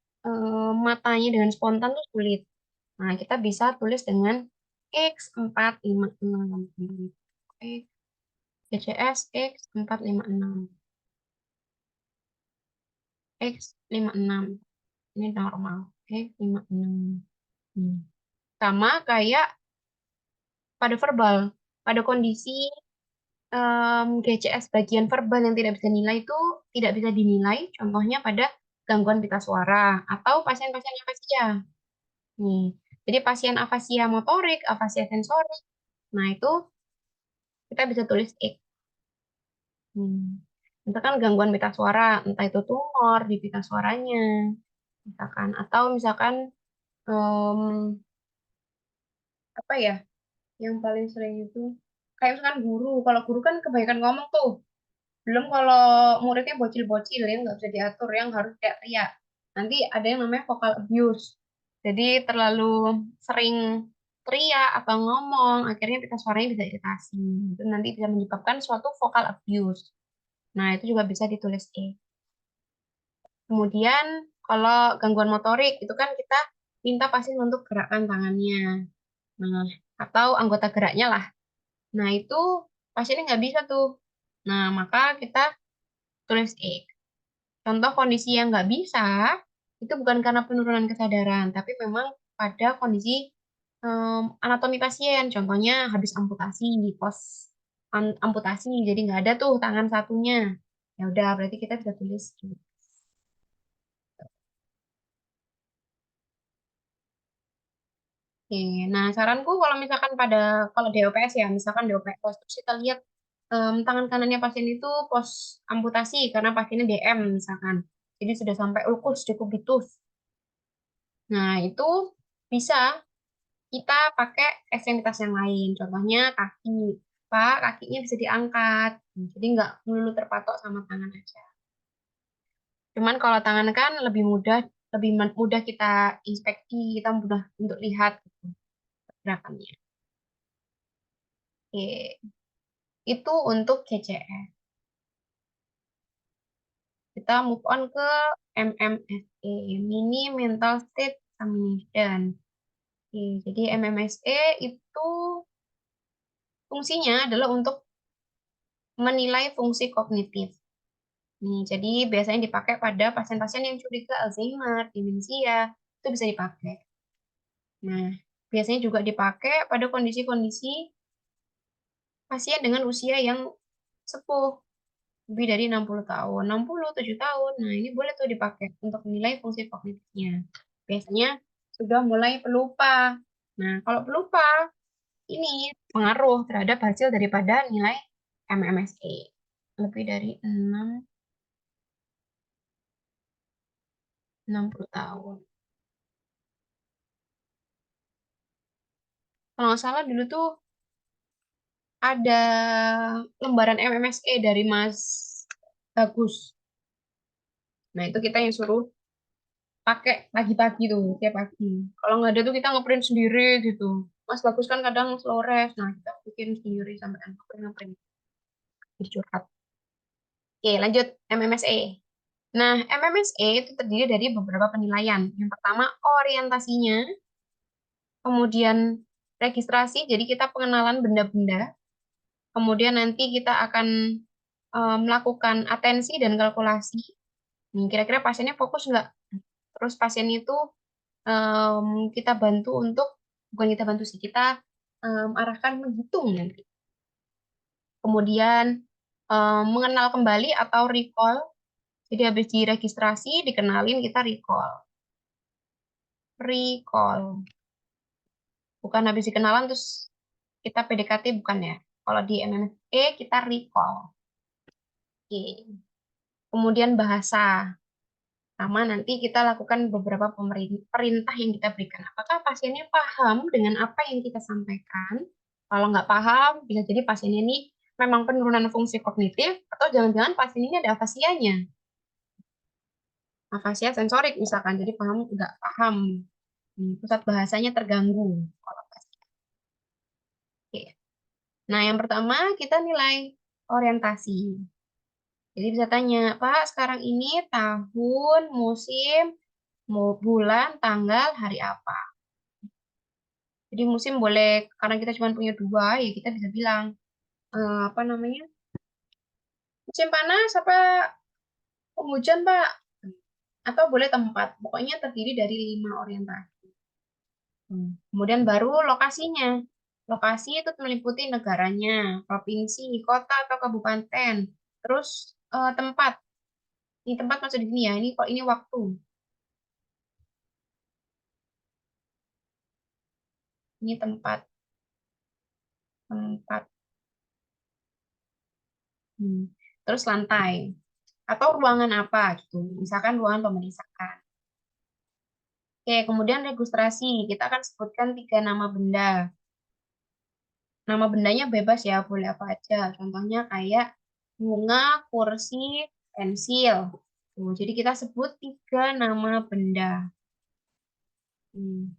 matanya dengan spontan tuh sulit. Nah, kita bisa tulis dengan X456. X, GCS X456. X56. Ini normal. X56. Hmm. Sama kayak pada verbal. Pada kondisi GCS bagian verbal yang tidak bisa nilai itu tidak bisa dinilai. Contohnya pada gangguan pita suara atau pasien-pasien afasia. Nih, jadi pasien afasia motorik, afasia sensorik. Nah, itu kita bisa tulis X. Hmm. Misalkan gangguan pita suara, entah itu tumor di pita suaranya, misalkan, atau misalkan em, apa ya, yang paling sering itu kayak misalkan guru. Kalau guru kan kebanyakan ngomong tuh. Belum kalau muridnya bocil-bocil yang nggak bisa diatur, yang harus teriak-teriak. Nanti ada yang namanya vocal abuse. Jadi terlalu sering teriak atau ngomong, akhirnya pita suaranya bisa iritasi. Itu nanti bisa menyebabkan suatu vocal abuse. Nah, itu juga bisa ditulis E. Kemudian kalau gangguan motorik itu kan kita minta pasien untuk gerakkan tangannya. Nah, atau anggota geraknya lah. Nah, itu pasiennya nggak bisa tuh. Nah, maka kita tulis E. Contoh kondisi yang nggak bisa, itu bukan karena penurunan kesadaran, tapi memang pada kondisi anatomi pasien. Contohnya habis amputasi, pos amputasi, jadi nggak ada tuh tangan satunya. Ya udah, berarti kita bisa tulis gitu. Oke, nah saranku kalau misalkan kalau DOPS ya, misalkan DOPS, terus kita lihat tangan kanannya pasien itu pos amputasi karena pasiennya DM misalkan. Jadi sudah sampai ulkus, dekubitus. Nah, itu bisa kita pakai ekstremitas yang lain. Contohnya kaki. Pak, kakinya bisa diangkat. Jadi nggak melulu terpatok sama tangan aja. Cuman kalau tangan kan lebih mudah kita inspeksi, kita mudah untuk lihat gitu, gerakannya. Oke, itu untuk GCS. kita move on ke MMSE, Mini Mental State Examination. Oke, jadi MMSE itu fungsinya adalah untuk menilai fungsi kognitif. Nih, jadi biasanya dipakai pada pasien-pasien yang curiga Alzheimer, demensia, itu bisa dipakai. Nah, biasanya juga dipakai pada kondisi-kondisi pasien dengan usia yang sepuh, lebih dari 60 tahun, 67 tahun. Nah, ini boleh tuh dipakai untuk menilai fungsi kognitifnya. Biasanya sudah mulai pelupa. Nah, kalau pelupa, ini pengaruh terhadap hasil daripada nilai MMSE. Lebih dari 60 tahun. Kalau nggak salah dulu tuh ada lembaran MMSE dari Mas Bagus. Nah, itu kita yang suruh pakai pagi-pagi tuh, tiap pagi. Kalau nggak ada tuh kita ngeprint sendiri gitu. Mas Bagus kan kadang slow rest, nah kita bikin sendiri sampai ngeprint-ngeprint. Curhat. Oke, lanjut MMSE. Nah, MMSE itu terdiri dari beberapa penilaian. Yang pertama, orientasinya, kemudian registrasi, jadi kita pengenalan benda-benda, kemudian nanti kita akan melakukan atensi dan kalkulasi. Kira-kira pasiennya fokus nggak? Terus pasien itu kita bantu untuk, bukan kita bantu sih, kita arahkan menghitung nanti. Kemudian mengenal kembali atau recall. Jadi habis diregistrasi, dikenalin, kita recall. Recall. Bukan habis dikenalan terus kita PDKT, bukan ya. Kalau di MMSE kita recall. Oke. Kemudian bahasa. Sama nanti kita lakukan beberapa perintah yang kita berikan. Apakah pasiennya paham dengan apa yang kita sampaikan? Kalau nggak paham, bisa jadi pasiennya ini memang penurunan fungsi kognitif, atau jangan-jangan pasien ini ada afasianya. Afasia sensorik misalkan, jadi paham nggak paham. Pusat bahasanya terganggu. Kalau pasien. Oke. Nah, yang pertama kita nilai orientasi. Jadi bisa tanya, Pak, sekarang ini tahun, musim, bulan, tanggal, hari apa? Jadi musim boleh, karena kita cuma punya dua, ya kita bisa bilang, apa namanya, musim panas apa penghujan, Pak? Atau boleh tempat, pokoknya terdiri dari 5 orientasi. Kemudian baru lokasinya. Lokasi itu meliputi negaranya, provinsi, kota, atau kabupaten. Terus tempat. Ini tempat maksud di sini ya, ini kok ini waktu. Ini tempat. Tempat. Hmm. Terus lantai. Atau ruangan apa gitu. Misalkan ruangan pemeriksaan. Oke, kemudian registrasi. Kita akan sebutkan 3 nama benda. Nama bendanya bebas ya, boleh apa aja. Contohnya kayak bunga, kursi, pensil. Tuh, jadi kita sebut 3 nama benda. Hmm,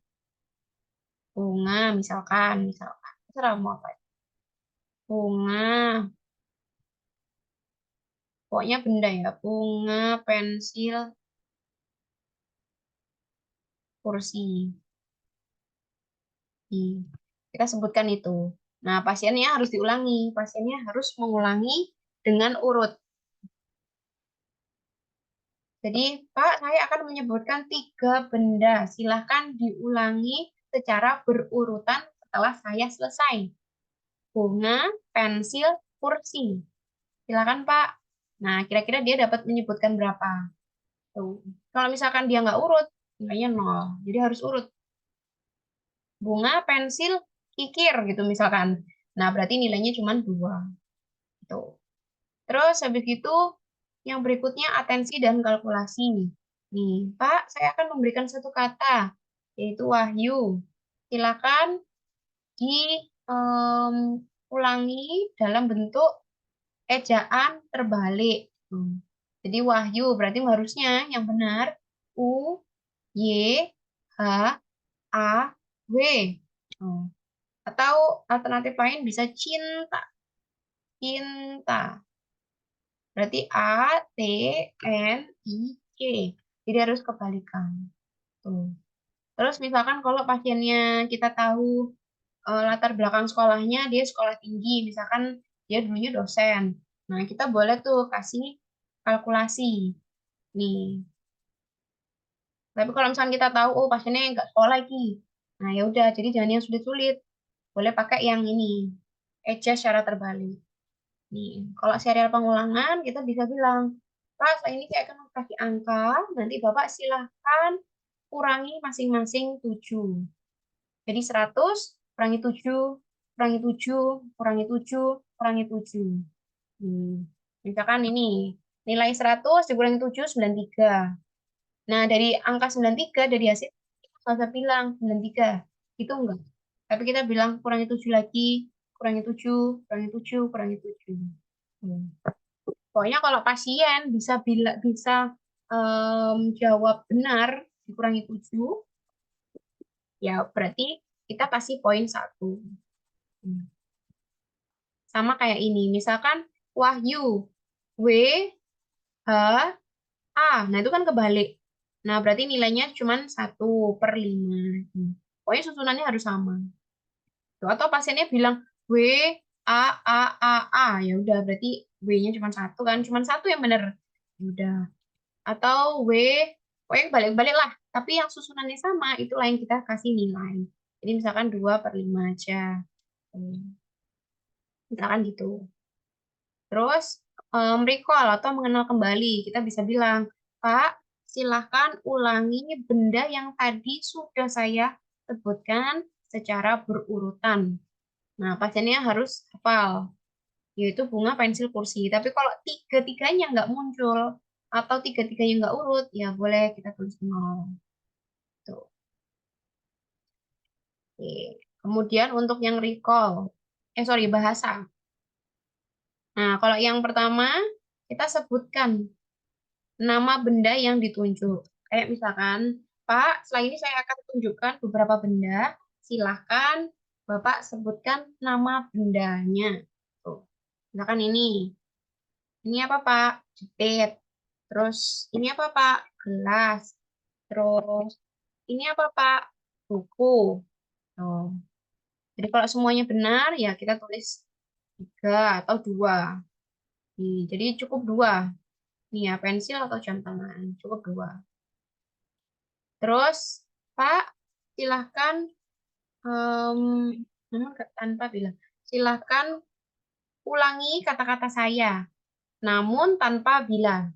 Bunga, misalkan. Terserah mau apa. Bunga, pokoknya benda ya. Bunga, pensil, kursi. Kita sebutkan itu. Nah, pasiennya harus diulangi. Pasiennya harus mengulangi dengan urut. Jadi, Pak, saya akan menyebutkan 3 benda. Silahkan diulangi secara berurutan setelah saya selesai. Bunga, pensil, kursi. Silakan, Pak. Nah, kira-kira dia dapat menyebutkan berapa? Tuh. Kalau misalkan dia nggak urut, nilainya 0. Jadi harus urut. Bunga, pensil, kikir gitu misalkan. Nah, berarti nilainya cuma 2. Gitu. Terus habis itu yang berikutnya atensi dan kalkulasi. Nih, Pak, saya akan memberikan satu kata, yaitu wahyu. Silakan diulangi dalam bentuk ejaan terbalik. Jadi wahyu berarti harusnya yang benar U Y H A W. Hmm. Atau alternatif lain bisa cinta. Cinta. Berarti A, T, N, I, C. Jadi harus kebalikan. Tuh. Terus misalkan kalau pasiennya kita tahu latar belakang sekolahnya, dia sekolah tinggi, misalkan dia dulunya dosen. Nah, kita boleh tuh kasih kalkulasi. Nih. Tapi kalau misalkan kita tahu, oh pasiennya nggak sekolah lagi. Nah, ya udah, jadi jangan yang sulit-sulit. Boleh pakai yang ini. Eja secara terbalik. Nih, kalau serial pengulangan kita bisa bilang, Pak, saya ini saya akan kasih angka, nanti Bapak silahkan kurangi masing-masing 7. Jadi 100 kurangi 7, kurangi 7, kurangi 7, kurangi 7. Misalkan ini, nilai 100 dikurangi 7, 93. Nah, dari angka 93, dari hasil, kita nggak usah bilang 93. Itu enggak. Tapi kita bilang kurangi 7 lagi, kurangi 7, kurangi 7, kurangi 7. Hmm. Pokoknya kalau pasien bisa jawab benar dikurangi 7, ya berarti kita kasih poin 1. Sama kayak ini, misalkan Wahyu, W, H, A. Nah, itu kan kebalik. Nah, berarti nilainya cuma 1/5. Pokoknya susunannya harus sama. Tuh, atau pasiennya bilang W, A, A, A, A. Ya udah, berarti W-nya cuma 1 kan. Cuma 1 yang benar. Ya udah. Atau W, pokoknya balik-balik lah. Tapi yang susunannya sama, itulah yang kita kasih nilai. Jadi misalkan 2/5 aja. Misalkan gitu. Terus recall atau mengenal kembali. Kita bisa bilang, Pak, silahkan ulangi benda yang tadi sudah saya sebutkan secara berurutan. Nah, pasiennya harus hafal, yaitu bunga, pensil, kursi. Tapi kalau tiga-tiganya nggak muncul, atau tiga-tiganya nggak urut, ya boleh kita tulis 0. Tuh. Oke. Kemudian untuk yang recall, bahasa. Nah, kalau yang pertama, kita sebutkan nama benda yang ditunjuk. Kayak misalkan, Pak, setelah ini saya akan tunjukkan beberapa benda. Silahkan Bapak sebutkan nama bendanya. Tuh. Misalkan ini. Ini apa, Pak? Jepit. Terus, ini apa, Pak? Gelas. Terus, ini apa, Pak? Buku. Tuh. Jadi kalau semuanya benar, ya kita tulis 3 atau 2. Jadi cukup 2. Nih ya, pensil atau jam tangan. Cukup 2. Terus, Pak, silahkan em, namun tanpa bilang, silahkan ulangi kata-kata saya, namun tanpa bila.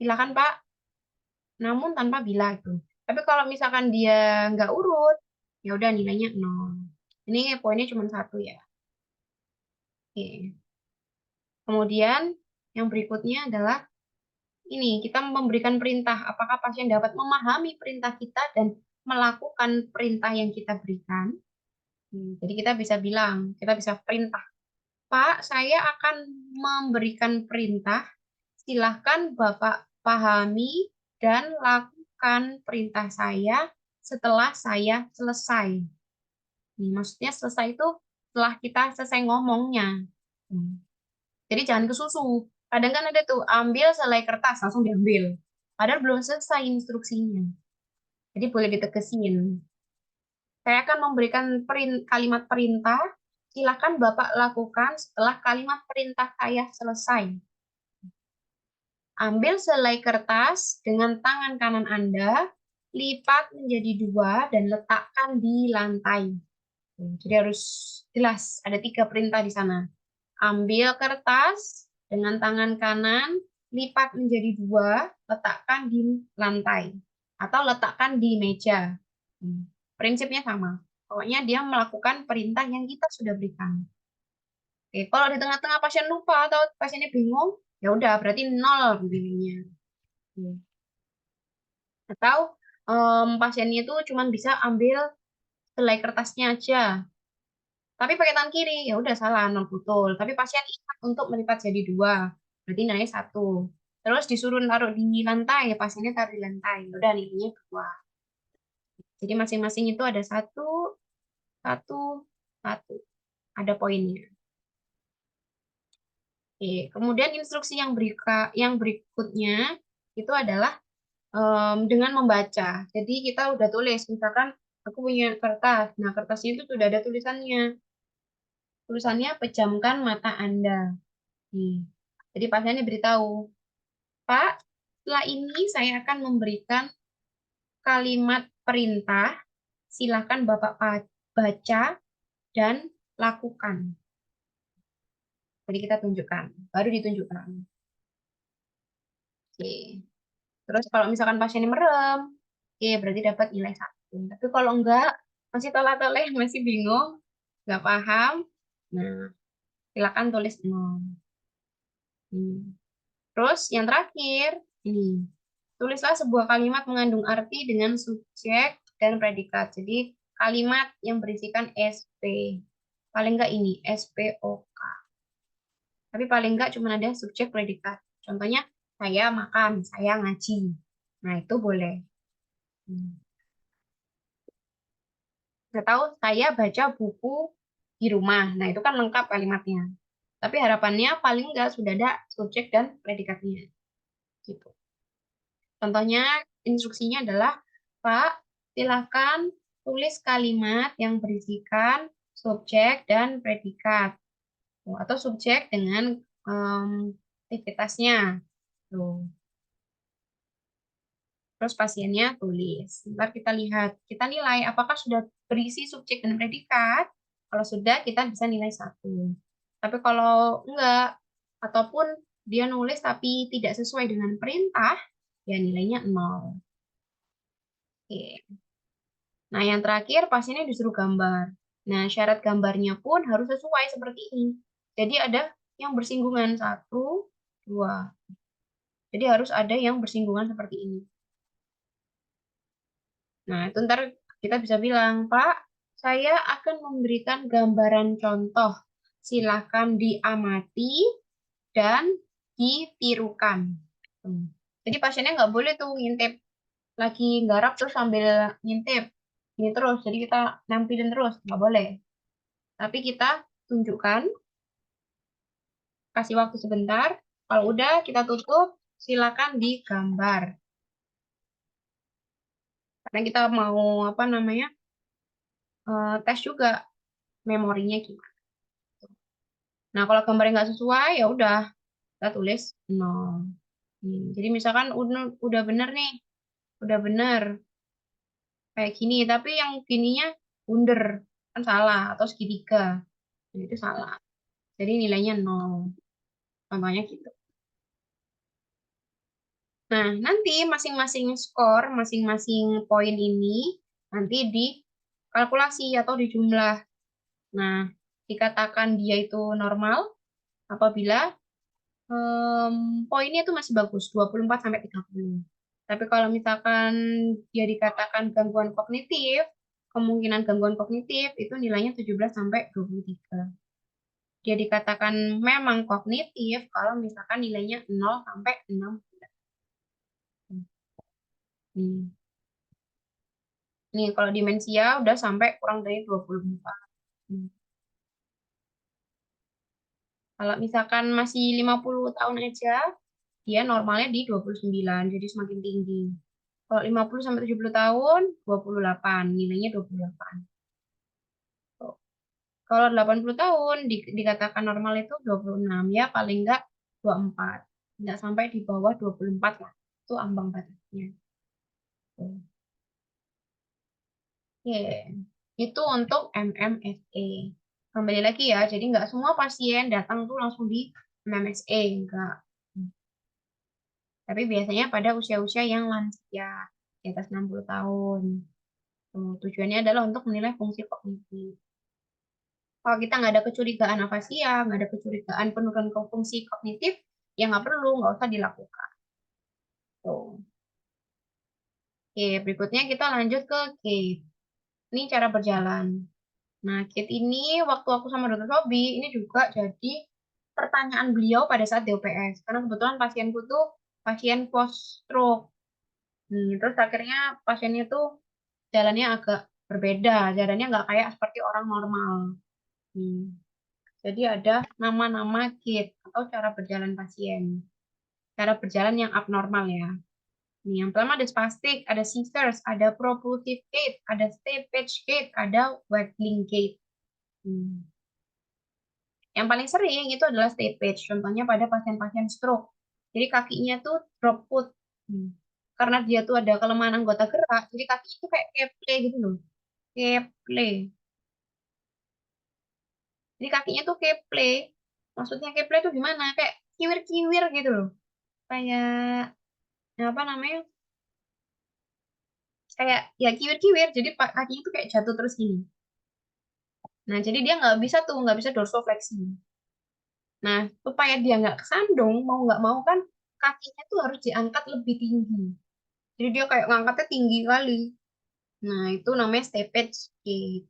Silahkan Pak, namun tanpa bila itu. Tapi kalau misalkan dia nggak urut, ya udah nilainya 0. Ini poinnya cuma 1 ya. Oke. Kemudian yang berikutnya adalah ini, kita memberikan perintah. Apakah pasien dapat memahami perintah kita dan melakukan perintah yang kita berikan? Jadi kita bisa bilang, kita bisa perintah, Pak, saya akan memberikan perintah, silahkan Bapak pahami dan lakukan perintah saya setelah saya selesai. Maksudnya selesai itu setelah kita selesai ngomongnya. Hmm. Jadi jangan kesusu. Kadang kan ada tuh, ambil selai kertas, langsung diambil. Padahal belum selesai instruksinya. Jadi boleh ditegesin. Saya akan memberikan kalimat perintah. Silakan Bapak lakukan setelah kalimat perintah saya selesai. Ambil selai kertas dengan tangan kanan Anda, lipat menjadi 2 dan letakkan di lantai. Jadi harus jelas, ada 3 perintah di sana. Ambil kertas dengan tangan kanan, lipat menjadi 2, letakkan di lantai. Atau letakkan di meja. Prinsipnya sama. Pokoknya dia melakukan perintah yang kita sudah berikan. Oke, kalau di tengah-tengah pasien lupa atau pasiennya bingung, ya udah berarti 0 nilainya. Atau pasiennya itu cuma bisa ambil selai kertasnya aja, tapi pakai tangan kiri, ya udah salah, 0 betul. Tapi pasien ingat untuk melipat jadi 2, berarti nilainya 1. Terus disuruh taruh di lantai, pasiennya taruh di lantai, ya udah nilainya 2. Jadi masing-masing itu ada 1, 1, 1. Ada poinnya. Oke, kemudian instruksi yang berikutnya itu adalah dengan membaca. Jadi kita udah tulis, misalkan aku punya kertas. Nah, kertasnya itu sudah ada tulisannya. Tulisannya pejamkan mata Anda. Nih. Jadi pasiennya beritahu, Pak, setelah ini saya akan memberikan kalimat perintah. Silakan Bapak baca dan lakukan. Jadi kita tunjukkan, baru ditunjukkan. Oke. Terus kalau misalkan pasiennya merem, oke berarti dapat nilai 1. Tapi kalau enggak, masih tolak-tolak, masih bingung, nggak paham, nah silakan tulis 0. Hmm. Terus yang terakhir, ini. Tulislah sebuah kalimat mengandung arti dengan subjek dan predikat. Jadi kalimat yang berisikan SP. Paling enggak ini, SPOK. Tapi paling enggak cuma ada subjek predikat. Contohnya, saya makan, saya ngaji. Nah, itu boleh. Hmm. Nggak tahu, saya baca buku di rumah. Nah, itu kan lengkap kalimatnya. Tapi harapannya paling nggak sudah ada subjek dan predikatnya. Gitu. Contohnya, instruksinya adalah, Pak, silakan tulis kalimat yang berisikan subjek dan predikat. Atau subjek dengan aktivitasnya. Tuh. Terus pasiennya tulis. Ntar kita lihat, kita nilai apakah sudah berisi subjek dan predikat. Kalau sudah, kita bisa nilai 1. Tapi kalau enggak, ataupun dia nulis tapi tidak sesuai dengan perintah, ya nilainya 0. Oke. Nah, yang terakhir pasiennya disuruh gambar. Nah, syarat gambarnya pun harus sesuai seperti ini. Jadi ada yang bersinggungan 1, 2. Jadi harus ada yang bersinggungan seperti ini. Nah, itu ntar kita bisa bilang, Pak, saya akan memberikan gambaran contoh. Silakan diamati dan ditirukan. Hmm. Jadi pasiennya nggak boleh tuh ngintip lagi garap terus sambil ngintip. Ini terus, jadi kita nampilin terus, nggak boleh. Tapi kita tunjukkan, kasih waktu sebentar. Kalau udah kita tutup, silakan digambar. Karena kita mau apa namanya tes juga memorinya gimana. Nah, kalau gambarnya nggak sesuai, ya udah kita tulis 0. Jadi misalkan udah bener nih, udah bener kayak gini, tapi yang gininya bundar, kan salah, atau segitiga. Nah, itu salah. Jadi nilainya 0. Contohnya gitu. Nah, nanti masing-masing skor, masing-masing poin ini nanti dikalkulasi atau dijumlah. Nah, dikatakan dia itu normal apabila poinnya itu masih bagus, 24 sampai 30. Tapi kalau misalkan dia dikatakan gangguan kognitif, kemungkinan gangguan kognitif itu nilainya 17 sampai 23. Dia dikatakan memang kognitif kalau misalkan nilainya 0 sampai 6. Hmm. Nih, kalau demensia udah sampai kurang dari 24. Hmm. Kalau misalkan masih 50 tahun aja, dia normalnya di 29, jadi semakin tinggi. Kalau 50 sampai 70 tahun, 28, nilainya 28. Tuh. Kalau 80 tahun dikatakan normal itu 26, ya paling enggak 24. Enggak sampai di bawah 24 lah. Itu ambang batasnya. Tuh. Oke. Itu untuk MMSE. Kembali lagi ya, jadi nggak semua pasien datang tuh langsung di MMSE, enggak. Tapi biasanya pada usia-usia yang lansia, di atas 60 tahun. Tuh, tujuannya adalah untuk menilai fungsi kognitif. Kalau kita nggak ada kecurigaan afasia, nggak ada kecurigaan penurunan fungsi kognitif, ya nggak perlu, nggak usah dilakukan. Tuh. Oke, berikutnya kita lanjut ke gait. Ini cara berjalan. Nah, gait ini waktu aku sama Dokter Sobi, ini juga jadi pertanyaan beliau pada saat DOPS. Karena kebetulan pasienku tuh pasien post stroke. Terus akhirnya pasiennya tuh jalannya agak berbeda. Jalannya nggak kayak seperti orang normal. Hmm. Jadi ada nama-nama gait. atau cara berjalan pasien. Cara berjalan yang abnormal ya. Nih, yang pertama ada spastic, ada scissors, ada propulsive gait, ada steppage gait, ada waddling gait. Hmm. Yang paling sering itu adalah steppage, contohnya pada pasien-pasien stroke. Jadi kakinya tuh drop foot. Hmm. Karena dia tuh ada kelemahan anggota gerak, jadi kaki itu kayak keple gitu loh. Keple. Jadi kakinya tuh keple. Maksudnya keple tuh gimana? Kayak kiwir-kiwir gitu loh. Kayak apa namanya? Kayak ya kiwir-kiwir. Jadi kakinya tuh kayak jatuh terus gini. Nah, jadi dia nggak bisa dorsofleksi. Nah, supaya dia nggak kesandung, mau nggak mau kan kakinya tuh harus diangkat lebih tinggi. Jadi dia kayak ngangkatnya tinggi kali. Nah, itu namanya steppage gait.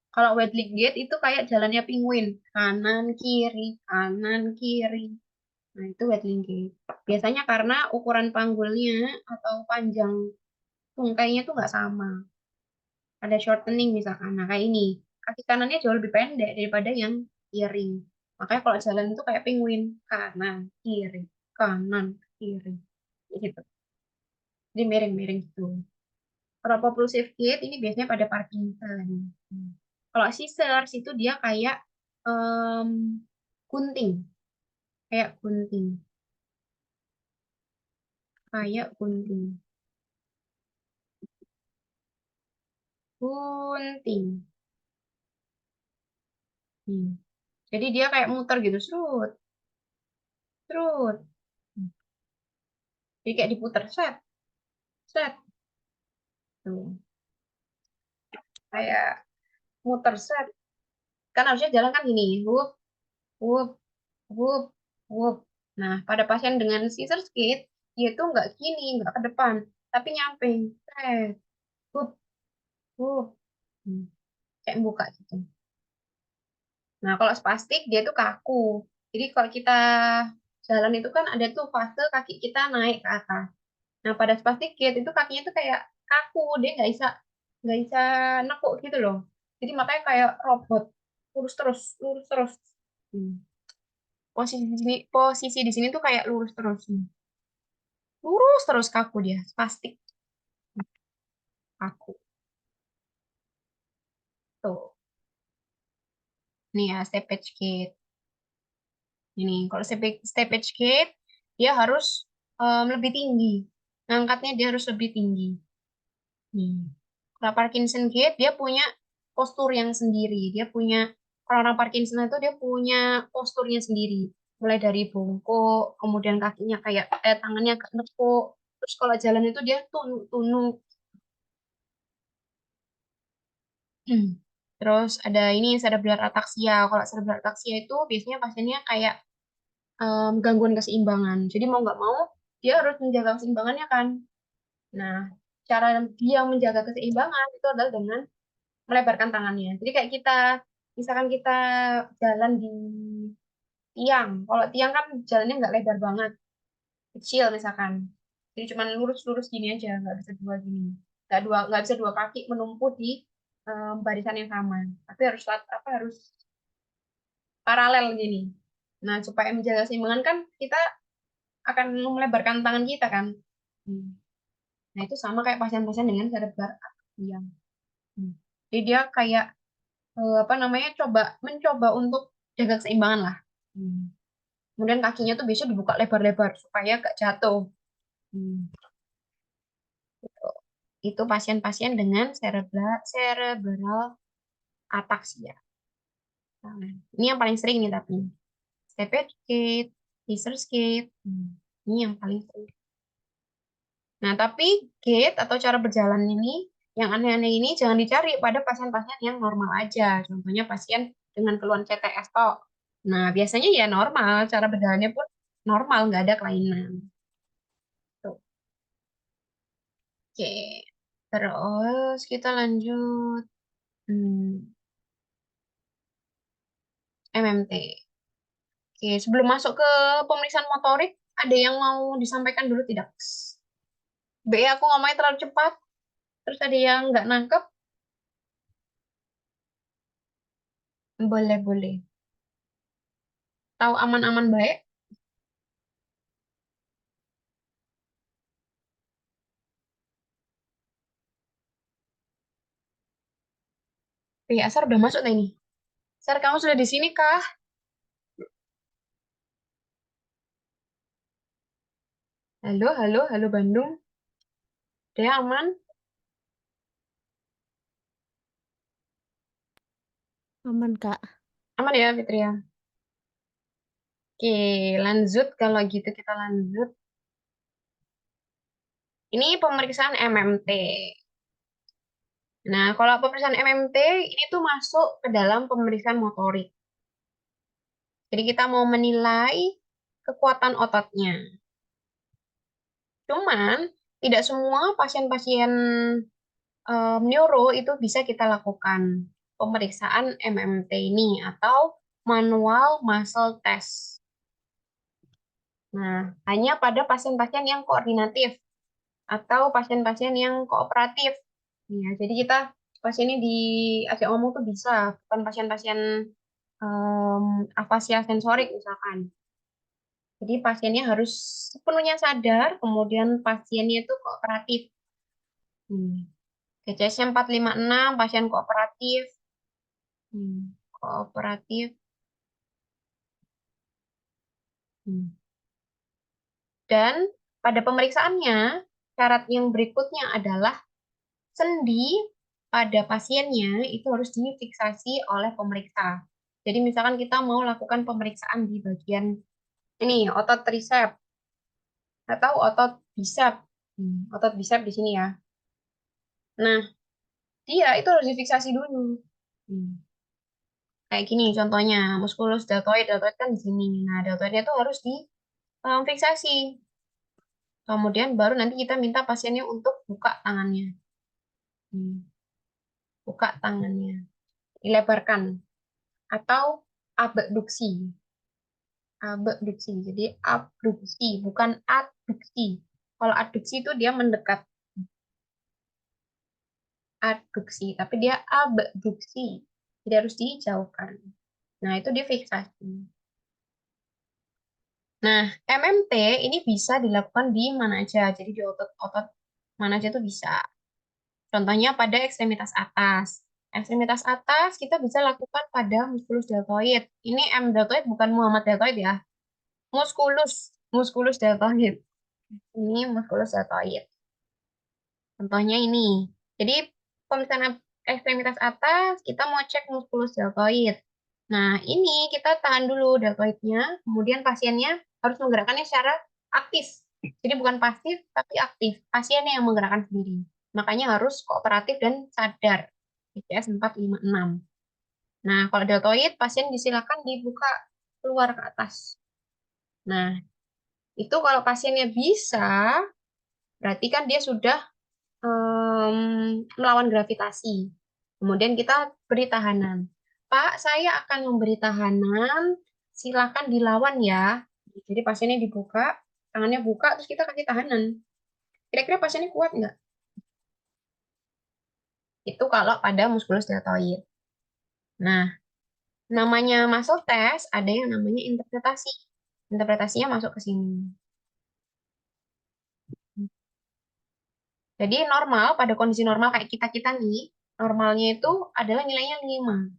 Kalau waddling gait itu kayak jalannya penguin, kanan kiri. Nah, itu waddling gait. Biasanya karena ukuran panggulnya atau panjang tungkainya tuh nggak sama. Ada shortening misalkan. Nah, kayak ini. Kaki kanannya jauh lebih pendek daripada yang kiri. Makanya kalau jalan itu kayak penguin. Kanan, kiri. Gitu. Jadi miring-miring gitu. Kalau propulsive gait ini biasanya pada Parkinson. Hmm. Kalau scissors itu dia kayak em, gunting. Kayak gunting. Kayak gunting. Gunting. Hmm. Jadi dia kayak muter gitu. Serut. Serut. Hmm. Jadi kayak diputer. Set. Set. Tuh. Kayak muter set. Kan harusnya jalan kan gini. Wup, wup, wup, wup. Nah, pada pasien dengan scissors gait, dia tuh nggak gini, nggak ke depan, tapi nyamping. Set. Wup, wup. Hmm. Kayak buka gitu. Nah, kalau spastik dia tuh kaku. Jadi kalau kita jalan itu kan ada tuh fase kaki kita naik ke atas. Nah, pada spastik gait itu kakinya tuh kayak kaku, dia nggak bisa nekuk gitu loh. Jadi makanya kayak robot, lurus terus, lurus terus. Hmm. Posisi di sini tuh kayak lurus terus. Lurus terus kaku dia, spastik kaku. Tuh. Nih ya, steppage gait. Ini kalau steppage gait dia harus lebih tinggi. Ngangkatnya dia harus lebih tinggi. Kalau Parkinson gait dia punya postur yang sendiri. Orang-orang Parkinson itu dia punya posturnya sendiri. Mulai dari bungkuk, kemudian kakinya kayak tangannya agak nekuk. Terus kalau jalan itu dia tunuk-tunuk. Terus ada ini cerebral ataxia. Kalau cerebral ataxia itu biasanya pasiennya kayak gangguan keseimbangan. Jadi mau nggak mau dia harus menjaga keseimbangannya kan. Nah, cara dia menjaga keseimbangan itu adalah dengan melebarkan tangannya. Jadi kayak misalkan kita jalan di tiang. Kalau tiang kan jalannya nggak lebar banget, kecil misalkan. Jadi cuma lurus-lurus gini aja, nggak bisa dua gini. Nggak bisa dua kaki menumpuk di barisan yang sama. Tapi harus paralel gini. Nah, supaya menjaga keseimbangan kan kita akan melebarkan tangan kita kan. Hmm. Nah, itu sama kayak pasien-pasien dengan cerebral tiang. Hmm. Jadi dia kayak apa namanya mencoba untuk jaga keseimbangan lah. Hmm. Kemudian kakinya tuh biasanya dibuka lebar-lebar supaya gak jatuh. Hmm. Itu pasien-pasien dengan cerebral ataxia. Nah, ini yang paling sering nih tapi steph gait, scissors gait. Ini yang paling sering. Nah, tapi gait atau cara berjalan ini yang aneh-aneh ini jangan dicari pada pasien-pasien yang normal aja. Contohnya pasien dengan keluhan CTS toh. Nah, biasanya ya normal, cara berjalannya pun normal, nggak ada kelainan. Tuh. Oke, terus kita lanjut hmm, MMT. Oke, sebelum masuk ke pemeriksaan motorik, ada yang mau disampaikan dulu tidak? B, aku ngomongnya terlalu cepat, terus ada yang nggak nangkep, boleh-boleh. Tahu aman-aman baik? Asar udah masuk nih ini. Sar, kamu sudah di sini kah? Halo, halo, halo Bandung. Dia aman? Aman, Kak. Aman ya, Fitria? Oke, lanjut. Kalau gitu kita lanjut. Ini pemeriksaan MMT. Nah, kalau pemeriksaan MMT ini tuh masuk ke dalam pemeriksaan motorik. Jadi kita mau menilai kekuatan ototnya. Cuman tidak semua pasien-pasien neuro itu bisa kita lakukan pemeriksaan MMT ini atau manual muscle test. Nah, hanya pada pasien-pasien yang koordinatif atau pasien-pasien yang kooperatif. Ya, jadi kita pasien ini diajak ngomong tuh bisa, bukan pasien-pasien em, afasia sensorik misalkan. Jadi pasiennya harus sepenuhnya sadar, kemudian pasiennya itu kooperatif. Hmm. GCS 456, pasien kooperatif. Kooperatif. Hmm. Dan pada pemeriksaannya, syarat yang berikutnya adalah sendi pada pasiennya itu harus difiksasi oleh pemeriksa. Jadi misalkan kita mau lakukan pemeriksaan di bagian ini otot tricep atau otot bicep. Otot bicep di sini ya. Nah, dia itu harus difiksasi dulu. Hmm. Kayak gini contohnya, musculus deltoid, deltoid kan di sini. Nah, deltoidnya itu harus difiksasi. Kemudian baru nanti kita minta pasiennya untuk buka tangannya. Hmm. Buka tangannya, dilebarkan atau abduksi. Abduksi. Jadi abduksi, bukan adduksi. Kalau adduksi itu dia mendekat, adduksi, tapi dia abduksi. Jadi harus dijauhkan. Nah, itu difiksasi. Nah, MMT ini bisa dilakukan di mana aja. Jadi di otot-otot mana aja tuh bisa. Contohnya pada ekstremitas atas. Ekstremitas atas kita bisa lakukan pada musculus deltoid. Ini M deltoid bukan Muhammad deltoid ya. Musculus, musculus deltoid. Ini musculus deltoid. Contohnya ini. Jadi pemeriksaan ekstremitas atas kita mau cek musculus deltoid. Nah, ini kita tahan dulu deltoidnya, kemudian pasiennya harus menggerakkannya secara aktif. Jadi bukan pasif, tapi aktif. Pasiennya yang menggerakkan sendiri. Makanya harus kooperatif dan sadar. ICS 456. Nah, kalau deltoid, pasien disilakan dibuka keluar ke atas. Nah, itu kalau pasiennya bisa, berarti kan dia sudah melawan gravitasi. Kemudian kita beri tahanan. Pak, saya akan memberi tahanan, silakan dilawan ya. Jadi pasiennya dibuka, tangannya buka, terus kita kasih tahanan. Kira-kira pasiennya kuat nggak? Itu kalau pada muskulus deltoid. Nah, namanya muscle test, ada yang namanya interpretasi. Interpretasinya masuk ke sini. Jadi normal, pada kondisi normal kayak kita-kita nih, normalnya itu adalah nilainya 5.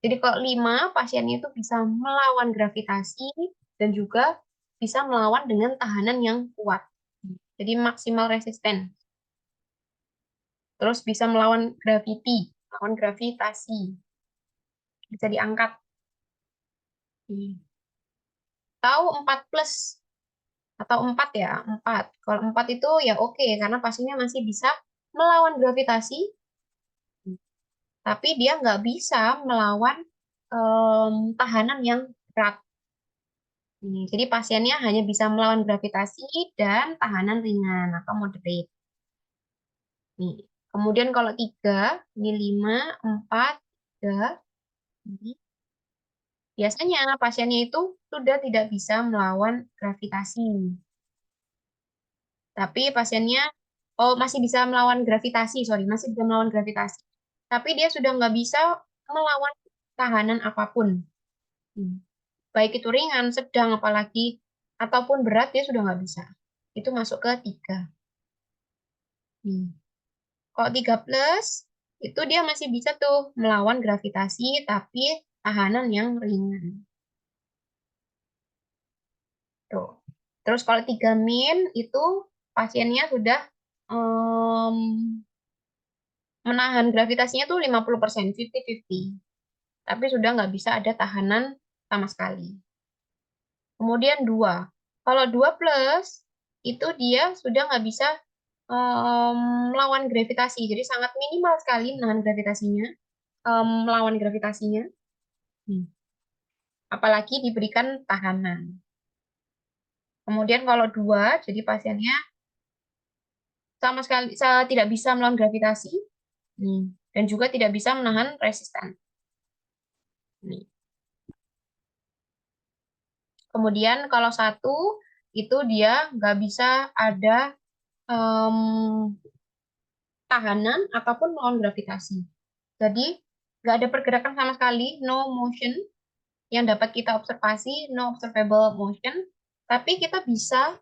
Jadi kalau 5, pasiennya itu bisa melawan gravitasi dan juga bisa melawan dengan tahanan yang kuat. Jadi maksimal resisten. Terus bisa melawan gravitasi. Bisa diangkat. Tahu 4 plus atau 4 ya, 4. Kalau 4 itu ya oke, karena pasiennya masih bisa melawan gravitasi, tapi dia nggak bisa melawan tahanan yang berat. Jadi pasiennya hanya bisa melawan gravitasi dan tahanan ringan atau moderate. Nih. Kemudian kalau 3, ini 5, 4, 3. Ini. Biasanya pasiennya itu sudah tidak bisa melawan gravitasi. Tapi pasiennya, oh masih bisa melawan gravitasi, sorry, masih bisa melawan gravitasi. Tapi dia sudah nggak bisa melawan tahanan apapun. Hmm. baik itu ringan, sedang, apalagi ataupun berat dia sudah nggak bisa. Itu masuk ke 3. Kalau 3 plus, itu dia masih bisa tuh melawan gravitasi, tapi tahanan yang ringan. Tuh. Terus kalau 3 min, itu pasiennya sudah em, menahan gravitasinya tuh 50%, 50-50. Tapi sudah nggak bisa ada tahanan sama sekali. Kemudian 2. Kalau 2 plus, itu dia sudah nggak bisa em, melawan gravitasi. Jadi sangat minimal sekali menahan gravitasinya, melawan gravitasinya. Hmm. Apalagi diberikan tahanan. Kemudian kalau 2, jadi pasiennya sama sekali tidak bisa melawan gravitasi, dan juga tidak bisa menahan resisten. Nih. Kemudian kalau 1, itu dia nggak bisa ada em, tahanan ataupun melawan gravitasi. Jadi nggak ada pergerakan sama sekali, no motion yang dapat kita observasi, no observable motion. Tapi kita bisa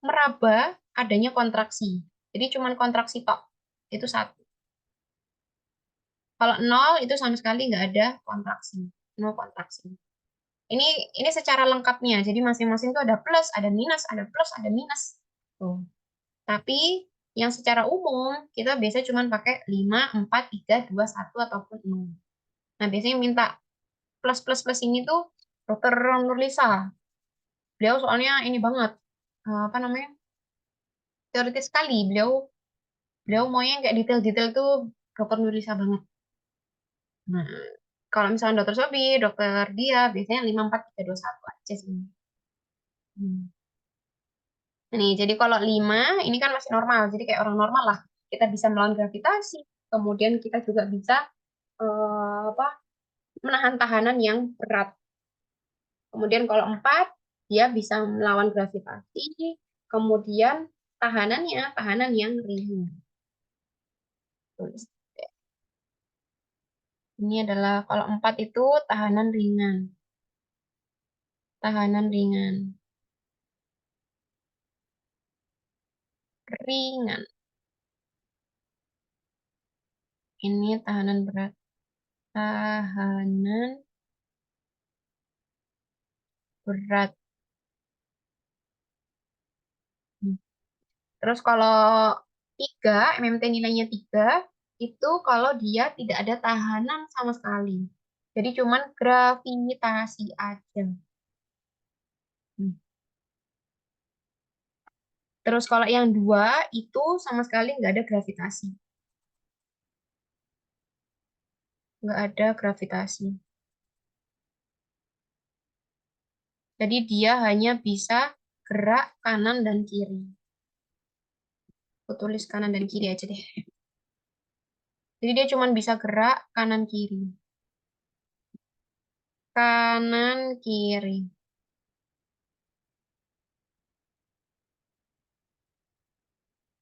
meraba adanya kontraksi. Jadi cuman kontraksi tok. Itu 1. Kalau 0 itu sama sekali nggak ada kontraksi. No kontraksi. Ini ini secara lengkapnya. Jadi masing-masing itu ada plus, ada minus, ada plus, ada minus. Tuh. Tapi yang secara umum kita biasanya cuma pakai 5, 4, 3, 2, 1 ataupun 0. Nah, biasanya minta plus plus plus ini tuh Dokter Nurlisa. Beliau soalnya ini banget, apa namanya? Teoritis sekali. Beliau beliau maunya yang kayak detail-detail tuh Dokter Nurlisa banget. Nah, kalau misalnya Dokter Sobi, Dokter Dia biasanya 5, 4, 3, 2, 1 aja sih. Hmm. Nih, jadi kalau 5 ini kan masih normal. Jadi kayak orang normal lah. Kita bisa melawan gravitasi. Kemudian kita juga bisa apa menahan tahanan yang berat. Kemudian kalau 4 dia bisa melawan gravitasi. Kemudian tahanannya tahanan yang ringan. Tulis. Ini adalah kalau 4 itu tahanan ringan. Tahanan ringan. Ringan. Ini tahanan berat. Tahanan berat. Terus kalau 3, MMT nilainya 3, itu kalau dia tidak ada tahanan sama sekali. Jadi cuman gravitasi aja. Hmm. Terus kalau yang 2, itu sama sekali nggak ada gravitasi. Nggak ada gravitasi. Jadi dia hanya bisa gerak kanan dan kiri. Aku tulis kanan dan kiri aja deh. Jadi dia cuma bisa gerak kanan kiri. Kanan kiri.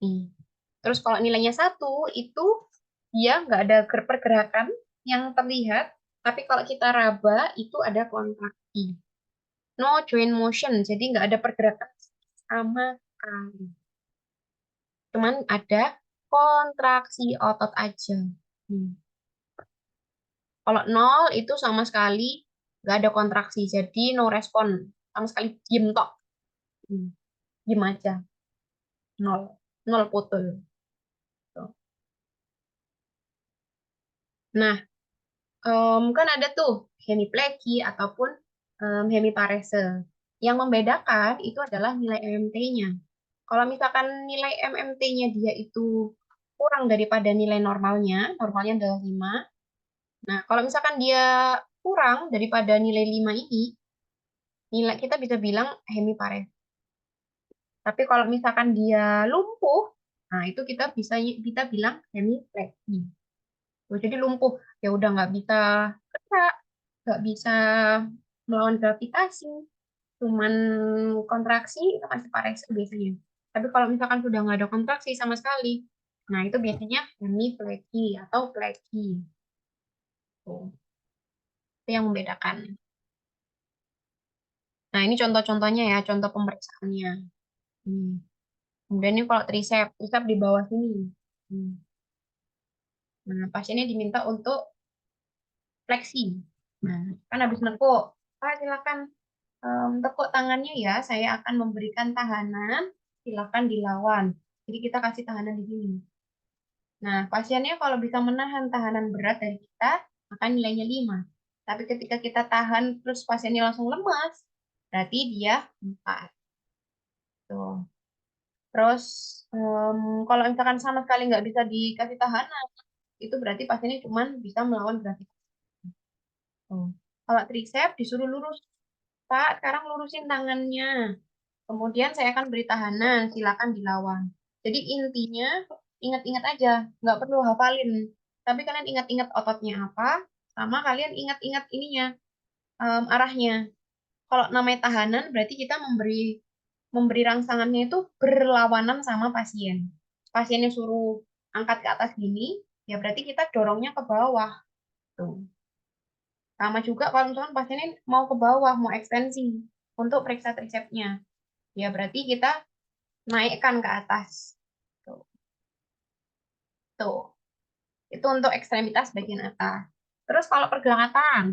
Nih. Terus kalau nilainya 1, itu dia nggak ada pergerakan yang terlihat, tapi kalau kita raba itu ada kontraksi. No joint motion, jadi nggak ada pergerakan sama sekali. Cuman ada kontraksi otot aja. Hmm. Kalau 0 itu sama sekali nggak ada kontraksi, jadi no respon. Sama sekali diem tok. Hmm. Diem aja. Nol. Nol putul. Tuh. Nah, kan ada tuh hemipleki ataupun hemiparese. Yang membedakan itu adalah nilai MMT-nya. Kalau misalkan nilai MMT-nya dia itu kurang daripada nilai normalnya, normalnya adalah 5. Nah, kalau misalkan dia kurang daripada nilai 5 ini, nilai kita bisa bilang hemiparese. Tapi kalau misalkan dia lumpuh, nah itu kita bilang hemipleki. Tuh, jadi lumpuh, ya udah nggak bisa gerak, nggak bisa melawan gravitasi, cuman kontraksi itu masih parese biasanya. Tapi kalau misalkan sudah nggak ada kontraksi sama sekali, nah itu biasanya hemipleki atau pleki. Tuh, itu yang membedakan. Nah, ini contoh-contohnya ya, contoh pemeriksaannya. Hmm. Kemudian ini kalau triceps, triceps di bawah sini. Hmm. Nah, pasiennya diminta untuk fleksi. Nah, kan habis nekuk. Pak, silakan tekuk tangannya ya. Saya akan memberikan tahanan. Silakan dilawan. Jadi kita kasih tahanan di sini. Nah, pasiennya kalau bisa menahan tahanan berat dari kita, maka nilainya 5. Tapi ketika kita tahan terus pasiennya langsung lemas, berarti dia 4. Tuh. Terus kalau misalkan sama sekali nggak bisa dikasih tahanan, itu berarti pasiennya cuma bisa melawan gravitasi. Tuh. Kalau tricep disuruh lurus, Pak, sekarang lurusin tangannya. Kemudian saya akan beri tahanan, silakan dilawan. Jadi intinya ingat-ingat aja, nggak perlu hafalin. Tapi kalian ingat-ingat ototnya apa, sama kalian ingat-ingat ininya, arahnya. Kalau namanya tahanan, berarti kita memberi memberi rangsangannya itu berlawanan sama pasien. Pasiennya suruh angkat ke atas gini, ya berarti kita dorongnya ke bawah. Tuh. Sama juga kalau misalkan pasiennya mau ke bawah, mau ekstensi untuk periksa tricepsnya. Ya berarti kita naikkan ke atas. Tuh. Tuh. Itu untuk ekstremitas bagian atas. Terus kalau pergelangan tangan.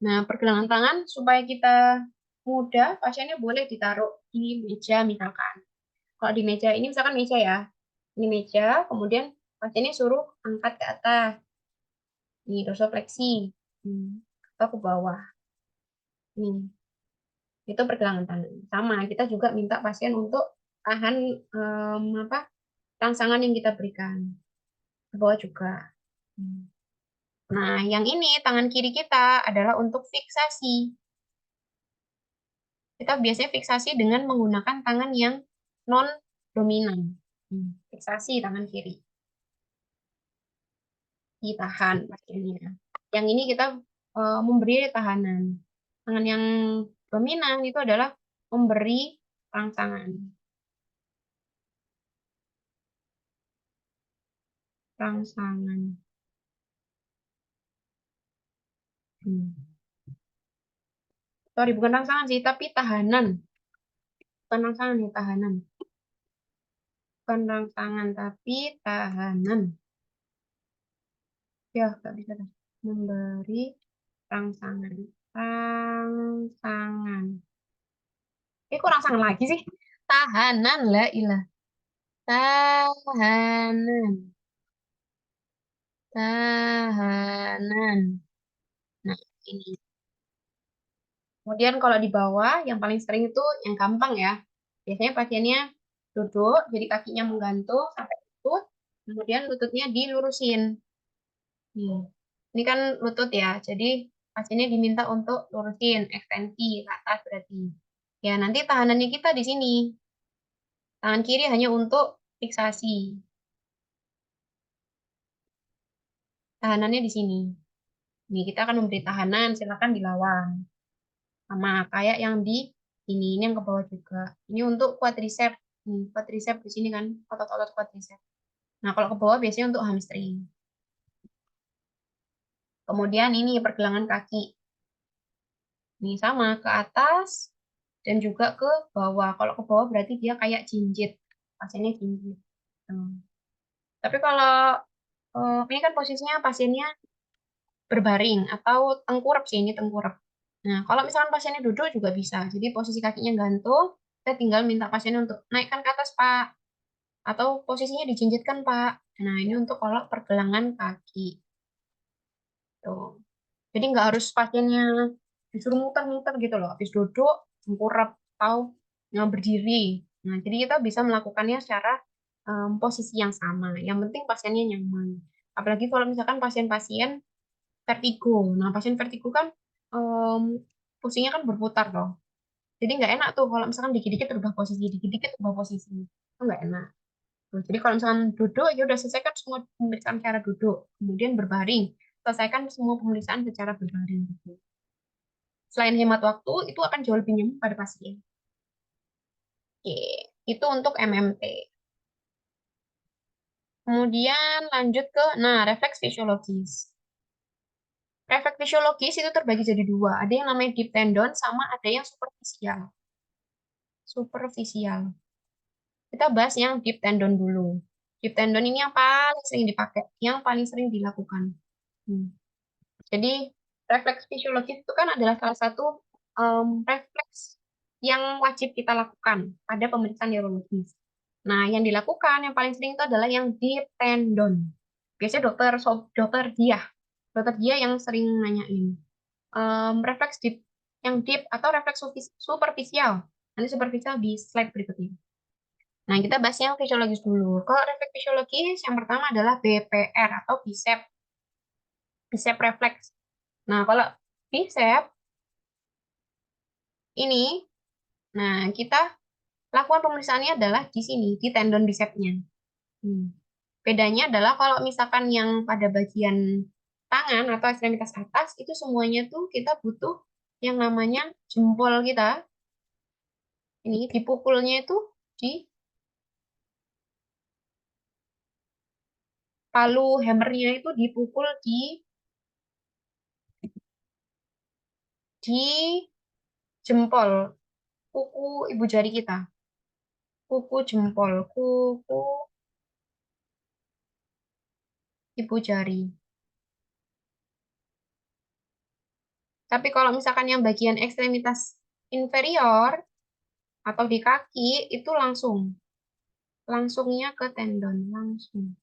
Nah, pergelangan tangan supaya kita mudah, pasiennya boleh ditaruh di meja misalkan. Kalau di meja ini misalkan meja ya. Ini meja, kemudian pasiennya suruh angkat ke atas. Ini dorsofleksi. Hmm. Atau ke bawah. Nih, itu pergelangan tangan. Sama, kita juga minta pasien untuk tahan apa rangsangan yang kita berikan. Ke bawah juga. Hmm. Nah, yang ini tangan kiri kita adalah untuk fiksasi. Kita biasanya fiksasi dengan menggunakan tangan yang non dominan. Fiksasi tangan kiri, ditahan pasiennya. Yang ini kita memberi tahanan. Tangan yang dominan itu adalah memberi rangsangan. Rangsangan. Hmm. Sorry, bukan rangsangan sih, tapi tahanan. Bukan rangsangan ya, tahanan. Bukan rangsangan, tapi tahanan. Ya, nggak bisa dah. Memberi rangsangan. Rangsangan. Kok rangsangan lagi sih? Tahanan lah, ilah. Tahanan. Tahanan. Nah, ini. Kemudian kalau di bawah, yang paling sering itu yang gampang ya. Biasanya pasiennya duduk, jadi kakinya menggantung sampai lutut. Kemudian lututnya dilurusin. Nih. Ini kan lutut ya, jadi pasiennya diminta untuk lurusin, ekstensi ke atas berarti. Ya, nanti tahanannya kita di sini. Tangan kiri hanya untuk fiksasi. Tahanannya di sini. Nih, kita akan memberi tahanan, silakan dilawan. Sama kayak yang di ini yang ke bawah juga. Ini untuk quadricep. Nih, quadricep di sini kan, otot-otot quadricep. Nah, kalau ke bawah biasanya untuk hamstring. Kemudian ini pergelangan kaki. Ini sama ke atas dan juga ke bawah. Kalau ke bawah berarti dia kayak jinjit. Pasiennya jinjit. Hmm. Tapi kalau ini kan posisinya pasiennya berbaring atau tengkurap sih, ini tengkurap. Nah, kalau misalkan pasiennya duduk juga bisa. Jadi posisi kakinya gantung, kita tinggal minta pasiennya untuk naikkan ke atas, Pak. Atau posisinya dijinjitkan, Pak. Nah, ini untuk kalau pergelangan kaki. Tuh. Jadi nggak harus pasiennya disuruh muter-muter gitu loh. Habis duduk, tengkurap, atau berdiri. Nah, jadi kita bisa melakukannya secara posisi yang sama. Yang penting pasiennya nyaman. Apalagi kalau misalkan pasien-pasien vertigo. Nah, pasien vertigo kan em, pusingnya kan berputar loh. Jadi nggak enak tuh kalau misalkan dikit-dikit berubah posisi, dikit-dikit berubah posisi. Itu nggak enak. Tuh, jadi kalau misalkan duduk, ya udah selesaikan semua pemeriksaan secara duduk. Kemudian berbaring. Selesaikan semua pemeriksaan secara berbaring. Gitu. Selain hemat waktu, itu akan jauh lebih nyaman pada pasien. Oke, itu untuk MMT. Kemudian lanjut ke, nah, refleks fisiologis. Refleks fisiologis itu terbagi jadi dua. Ada yang namanya deep tendon sama ada yang superficial. Superficial. Kita bahas yang deep tendon dulu. Deep tendon ini yang paling sering dipakai, yang paling sering dilakukan. Hmm. Jadi refleks fisiologis itu kan adalah salah satu refleks yang wajib kita lakukan pada pemeriksaan neurologis. Nah, yang dilakukan yang paling sering itu adalah yang deep tendon. Biasanya dokter dia yang sering nanyain refleks deep, yang deep atau refleks superficial. Nanti superficial di slide berikutnya. Nah, kita bahas yang fisiologis dulu. Kalau refleks fisiologis, yang pertama adalah BPR atau bicep refleks. Nah, kalau bicep ini, nah kita lakukan pemeriksaannya adalah di sini, di tendon bicepnya. Hmm. Bedanya adalah kalau misalkan yang pada bagian tangan atau ekstremitas atas, itu semuanya tuh kita butuh yang namanya jempol kita. Ini dipukulnya itu di palu hammernya itu dipukul di jempol, kuku ibu jari kita. Kuku jempol, kuku ibu jari. Tapi kalau misalkan yang bagian ekstremitas inferior atau di kaki itu langsungnya ke tendon, langsung.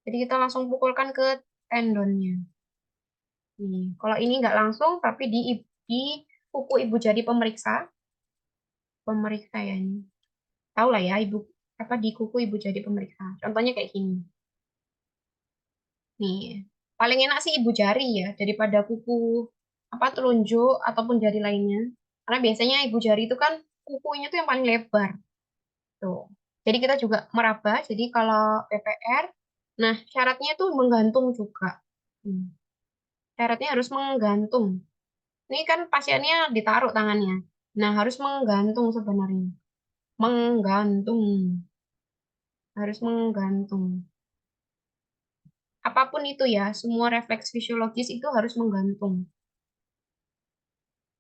Jadi kita langsung pukulkan ke tendonnya. Nih, kalau ini nggak langsung, tapi di kuku ibu jari pemeriksa, pemeriksa ya ini. Tahu lah ya ibu apa di kuku ibu jari pemeriksa. Contohnya kayak gini. Nih, paling enak sih ibu jari ya daripada kuku apa telunjuk ataupun jari lainnya. Karena biasanya ibu jari itu kan kukunya tuh yang paling lebar. Tuh. Jadi kita juga meraba. Jadi kalau PPR, nah syaratnya tuh menggantung juga. Hmm. Syaratnya harus menggantung. Ini kan pasiennya ditaruh tangannya. Nah, harus menggantung sebenarnya. Menggantung. Harus menggantung. Apapun itu ya, semua refleks fisiologis itu harus menggantung.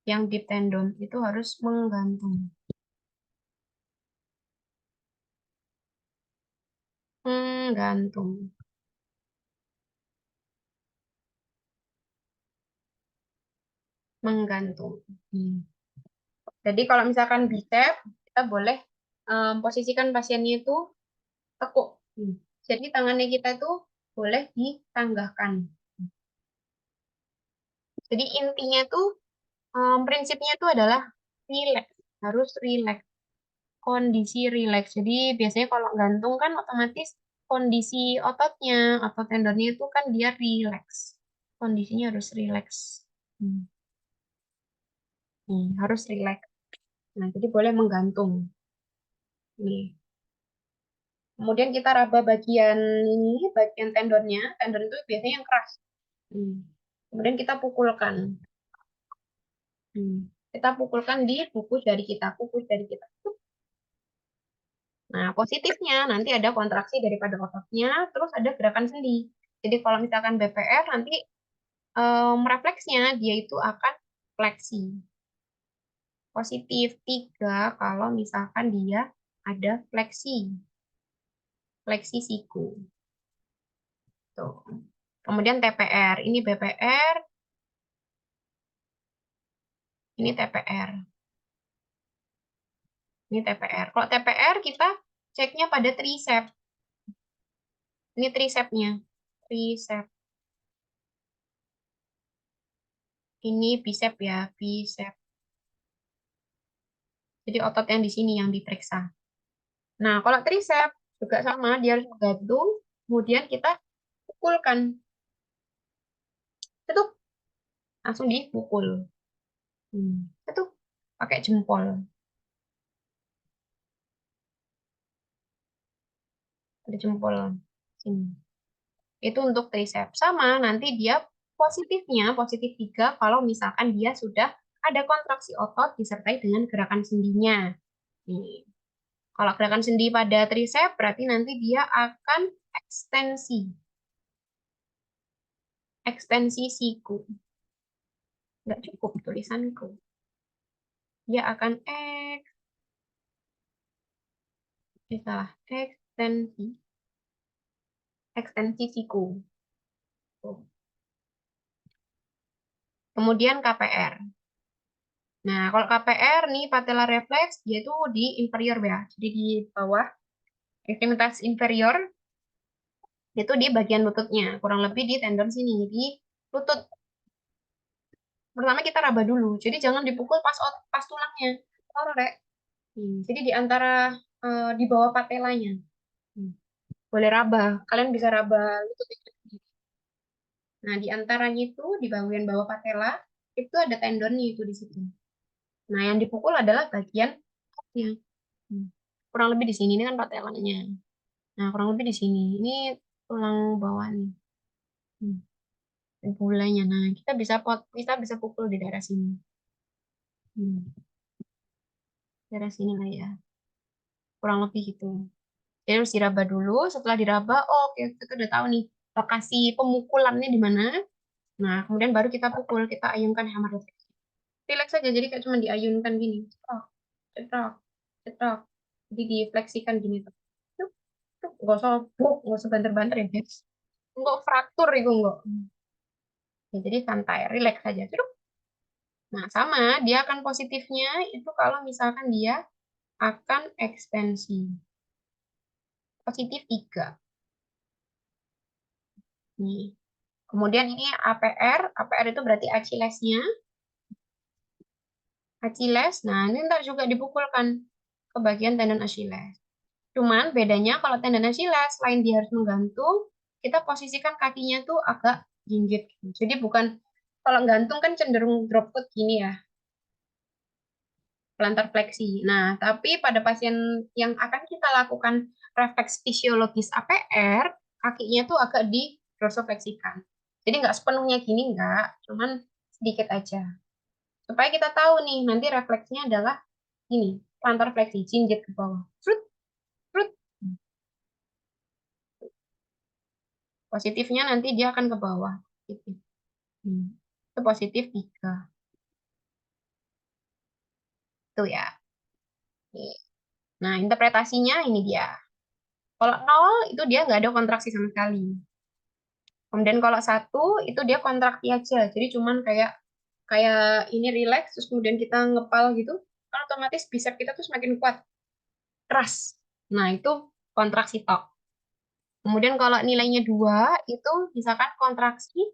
Yang deep tendon itu harus menggantung. Menggantung. Menggantung. Hmm. Jadi kalau misalkan bicep, kita boleh posisikan pasiennya itu tekuk. Hmm. Jadi tangannya kita itu boleh ditanggahkan. Jadi intinya tuh prinsipnya itu adalah relax, harus relax, kondisi relax. Jadi biasanya kalau gantung kan otomatis kondisi ototnya atau tendonnya itu kan dia relax. Kondisinya harus relax. Hmm. Harus relax. Nah, jadi boleh menggantung. Nih. Kemudian kita raba bagian ini, bagian tendonnya. Tendon itu biasanya yang keras. Hmm. Kemudian kita pukulkan. Hmm. Kita pukulkan di kuku jari kita, kuku jari kita. Nah, positifnya nanti ada kontraksi daripada ototnya, terus ada gerakan sendi. Jadi kalau misalkan BPR nanti refleksnya dia itu akan fleksi. Positif 3 kalau misalkan dia ada fleksi, fleksi siku. Tuh. Kemudian TPR, ini BPR, ini TPR. Ini TPR. Kalau TPR kita ceknya pada tricep. Ini tricepnya. Tricep. Ini bicep ya, bicep. Jadi otot yang di sini yang diperiksa. Nah, kalau tricep juga sama, dia harus menggantung, kemudian kita pukulkan. Itu langsung dipukul. Itu pakai jempol. Ada jempol sini. Itu untuk tricep. Sama, nanti dia positifnya, positif 3 kalau misalkan dia sudah ada kontraksi otot disertai dengan gerakan sendinya. Nih. Kalau gerakan sendi pada tricep, berarti nanti dia akan ekstensi. ekstensi siku. Nggak cukup tulisanku. Dia akan salah, ekstensi siku. Tuh. Kemudian KPR. Nah, kalau KPR nih patella reflex dia itu di inferior ya. Jadi di bawah ekstremitas inferior itu di bagian lututnya, kurang lebih di tendon sini, di lutut. Pertama kita raba dulu. Jadi jangan dipukul pas tulangnya. Taruh, Rek. Jadi di antara di bawah patelanya. Hmm. Boleh raba. Kalian bisa raba lutut itu. Nah, di antaranya itu di bagian bawah patella itu ada tendonnya itu di situ. Nah, yang dipukul adalah bagian topnya. Hmm. Kurang lebih di sini ini kan patelanya. Nah, kurang lebih di sini. Ini tulang bawah nih. Hmm. Bulanya. Nah, kita bisa pukul di daerah sini. Hmm. Daerah sini lah ya. Kurang lebih gitu. Jadi harus diraba dulu. Setelah diraba, oh, oke, kita udah tahu nih lokasi pemukulannya di mana. Nah, kemudian baru kita pukul, kita ayunkan hammer reflex. Relax saja, jadi kayak cuma diayunkan gini. Cetok, cetok, cetok. Jadi difleksikan gini. Tuh, tuh. Nggak usah buk, nggak usah banter-banter ya, guys. Nggak fraktur itu, nggak. Ya, jadi santai, relax saja. Ceduk. Nah, sama, dia akan positifnya itu kalau misalkan dia akan ekstensi. Positif 3. Nih. Kemudian ini APR, APR itu berarti Achillesnya. Achilles, nah ini ntar juga dipukulkan ke bagian tendon Achilles. Cuman bedanya kalau tendon Achilles, selain dia harus menggantung, kita posisikan kakinya tuh agak jinjit. Jadi bukan, kalau gantung kan cenderung drop foot gini ya, plantar fleksi. Nah, tapi pada pasien yang akan kita lakukan refleks fisiologis APR, kakinya tuh agak di dorsofleksikan. Jadi nggak sepenuhnya gini, nggak, cuman sedikit aja. Supaya kita tahu nih, nanti refleksnya adalah ini, plantar fleksi, jinjit ke bawah. Frut, frut. Positifnya nanti dia akan ke bawah. Gitu. Itu positif 3. Itu ya. Nah, interpretasinya ini dia. Kalau 0, itu dia nggak ada kontraksi sama sekali. Kemudian kalau 1, itu dia kontraksi aja. Jadi cuman kayak kayak ini relax, terus kemudian kita ngepal gitu, kan otomatis bicep kita tuh semakin kuat, keras. Nah, itu kontraksi tok. Kemudian kalau nilainya 2, itu misalkan kontraksi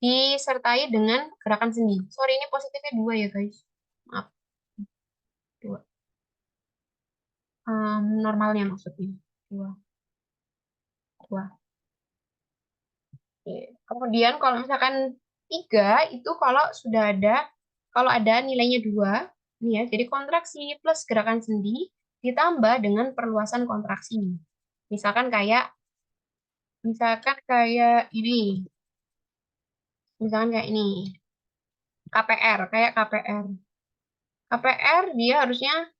disertai dengan gerakan sendi. Sorry, ini positifnya 2 ya, guys. Maaf, 2. Normalnya maksudnya. 2. 2. Oke. Kemudian kalau misalkan 3, itu kalau ada nilainya 2, nih ya, jadi kontraksi plus gerakan sendi ditambah dengan perluasan kontraksi. Misalkan kayak, misalkan kayak ini, misalkan kayak ini, KPR, kayak KPR. KPR dia harusnya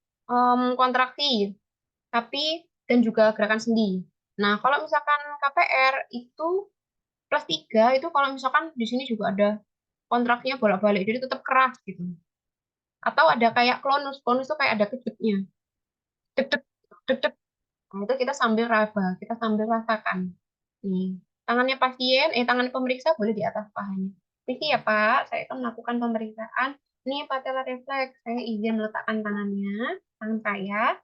kontraksi, tapi dan juga gerakan sendi. Nah, kalau misalkan KPR itu plus 3, itu kalau misalkan di sini juga ada kontraksinya bolak-balik, jadi tetap keras gitu. Atau ada kayak klonus, klonus itu kayak ada kejutnya. Dek, dek, dek, dek. Nah, itu kita sambil raba, kita sambil rasakan. Nih, tangan pemeriksa boleh di atas pahanya. Ini ya Pak, saya akan melakukan pemeriksaan. Ini patella reflex, saya izin meletakkan tangan saya.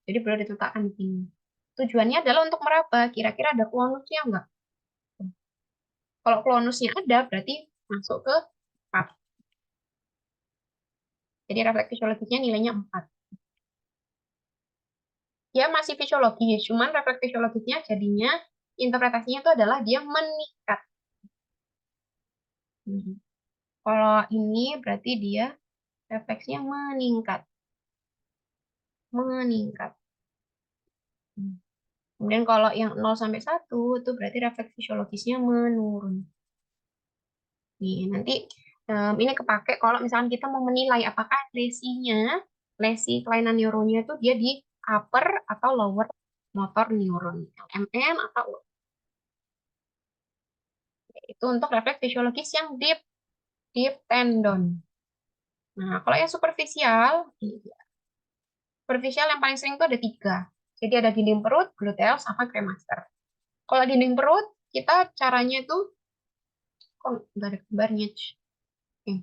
Jadi boleh diletakkan di sini. Tujuannya adalah untuk meraba, kira-kira ada klonusnya enggak? Kalau klonusnya ada, berarti masuk ke 4. Jadi refleks fisiologisnya nilainya 4. Dia masih fisiologis, cuman refleks fisiologisnya jadinya interpretasinya itu adalah dia meningkat. Kalau ini berarti dia refleksnya meningkat. Meningkat. Kemudian kalau yang 0 sampai 1 itu berarti refleks fisiologisnya menurun. Nih, nanti ini kepake kalau misalkan kita mau menilai apakah lesi kelainan neuronnya itu dia di upper atau lower motor neuron, LMN atau Itu untuk refleks fisiologis yang deep, deep tendon. Nah, kalau yang superficial, superficial yang paling sering itu ada tiga. Jadi ada dinding perut, gluteus, sama cremaster. Kalau dinding perut, kita caranya itu, kok nggak ada gambarnya? Oke.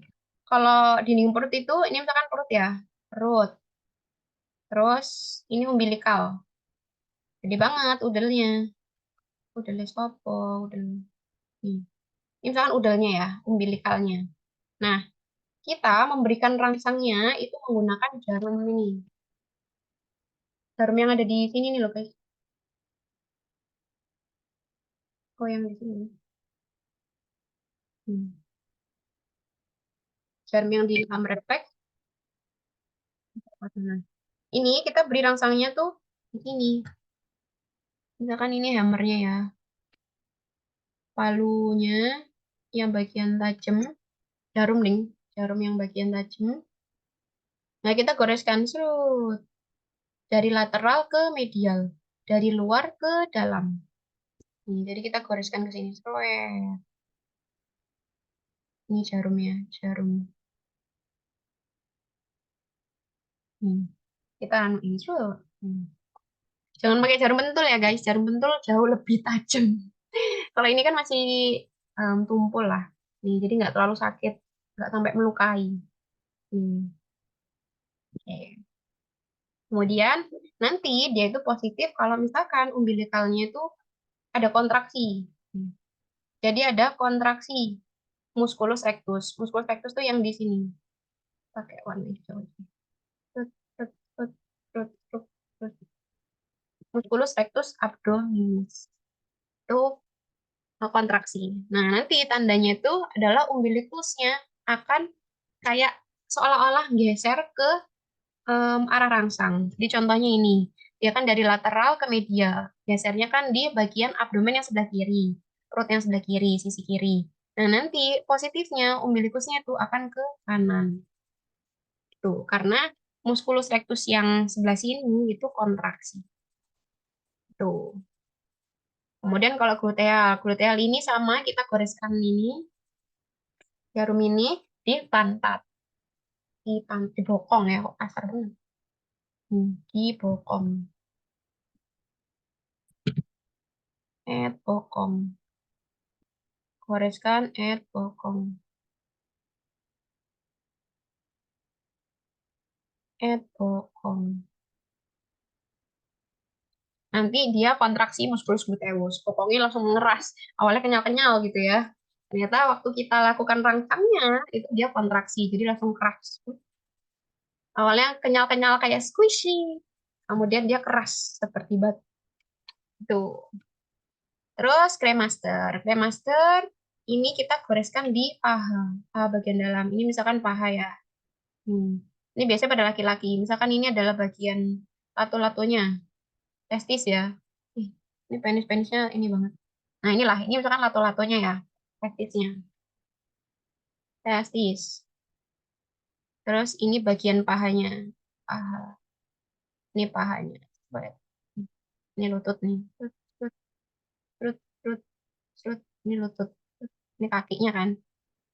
Kalau dinding perut itu, ini misalkan perut ya, perut. Terus ini umbilikal, gede banget udelnya, udelnya sopo, udel. Nih. Ini misalkan udelnya ya, umbilikalnya. Nah, kita memberikan rangsangnya itu menggunakan jarum ini. Jarum yang ada di sini nih loh guys. Oh yang di sini. Hmm. Jarum yang di thumb reflex. Nah, ini kita beri rangsangnya tuh di sini. Misalkan ini hammernya ya. Palunya yang bagian tajam. Jarum nih. Jarum yang bagian tajam. Nah, kita goreskan serut. Dari lateral ke medial. Dari luar ke dalam. Nih, jadi kita goreskan ke sini. Serut. Ini jarumnya. Jarum. Nih. Kita ini serut. Jangan pakai jarum pentul ya guys. Jarum pentul jauh lebih tajam. Kalau ini kan masih tumpul lah. Nih, jadi nggak terlalu sakit. Nggak sampai melukai. Oke. Kemudian nanti dia itu positif kalau misalkan umbilikalnya itu ada kontraksi. Hmm. Jadi ada kontraksi musculus rectus. Musculus rectus tuh yang di sini. Pakai warna hijau. Trut, trut, trut, trut, trut, trut. Musculus rectus abdominis. Itu kontraksi. Nah, nanti tandanya itu adalah umbilikusnya akan kayak seolah-olah geser ke arah rangsang. Jadi contohnya ini, dia kan dari lateral ke medial. Gesernya kan di bagian abdomen yang sebelah kiri, perut yang sebelah kiri, sisi kiri. Nah, nanti positifnya umbilikusnya itu akan ke kanan. Tuh, karena musculus rectus yang sebelah sini itu kontraksi. Tuh. Kemudian kalau gluteal, gluteal ini sama kita goreskan ini, jarum ini di pantat, di bokong ya, kok kasar banget. Di bokong, bokong. Goreskan bokong, bokong. Nanti dia kontraksi musculus gluteus. Bokongnya langsung ngeras. Awalnya kenyal-kenyal gitu ya. Ternyata waktu kita lakukan rangsangnya, itu dia kontraksi. Jadi langsung keras. Awalnya kenyal-kenyal kayak squishy. Kemudian dia keras seperti batu. Terus kremaster. Kremaster ini kita goreskan di paha. Paha bagian dalam. Ini misalkan paha ya. Hmm. Ini biasanya pada laki-laki. Misalkan ini adalah bagian lato-latonya, testis ya. Ih, ini penis-penisnya ini banget. Nah inilah, ini misalkan lato-latonya ya, testisnya. Testis. Terus ini bagian pahanya. Paha. Ini pahanya. Coba lihat. Ini lutut nih. Trut, trut, trut, trut, trut. Ini lutut. Trut. Ini kakinya kan.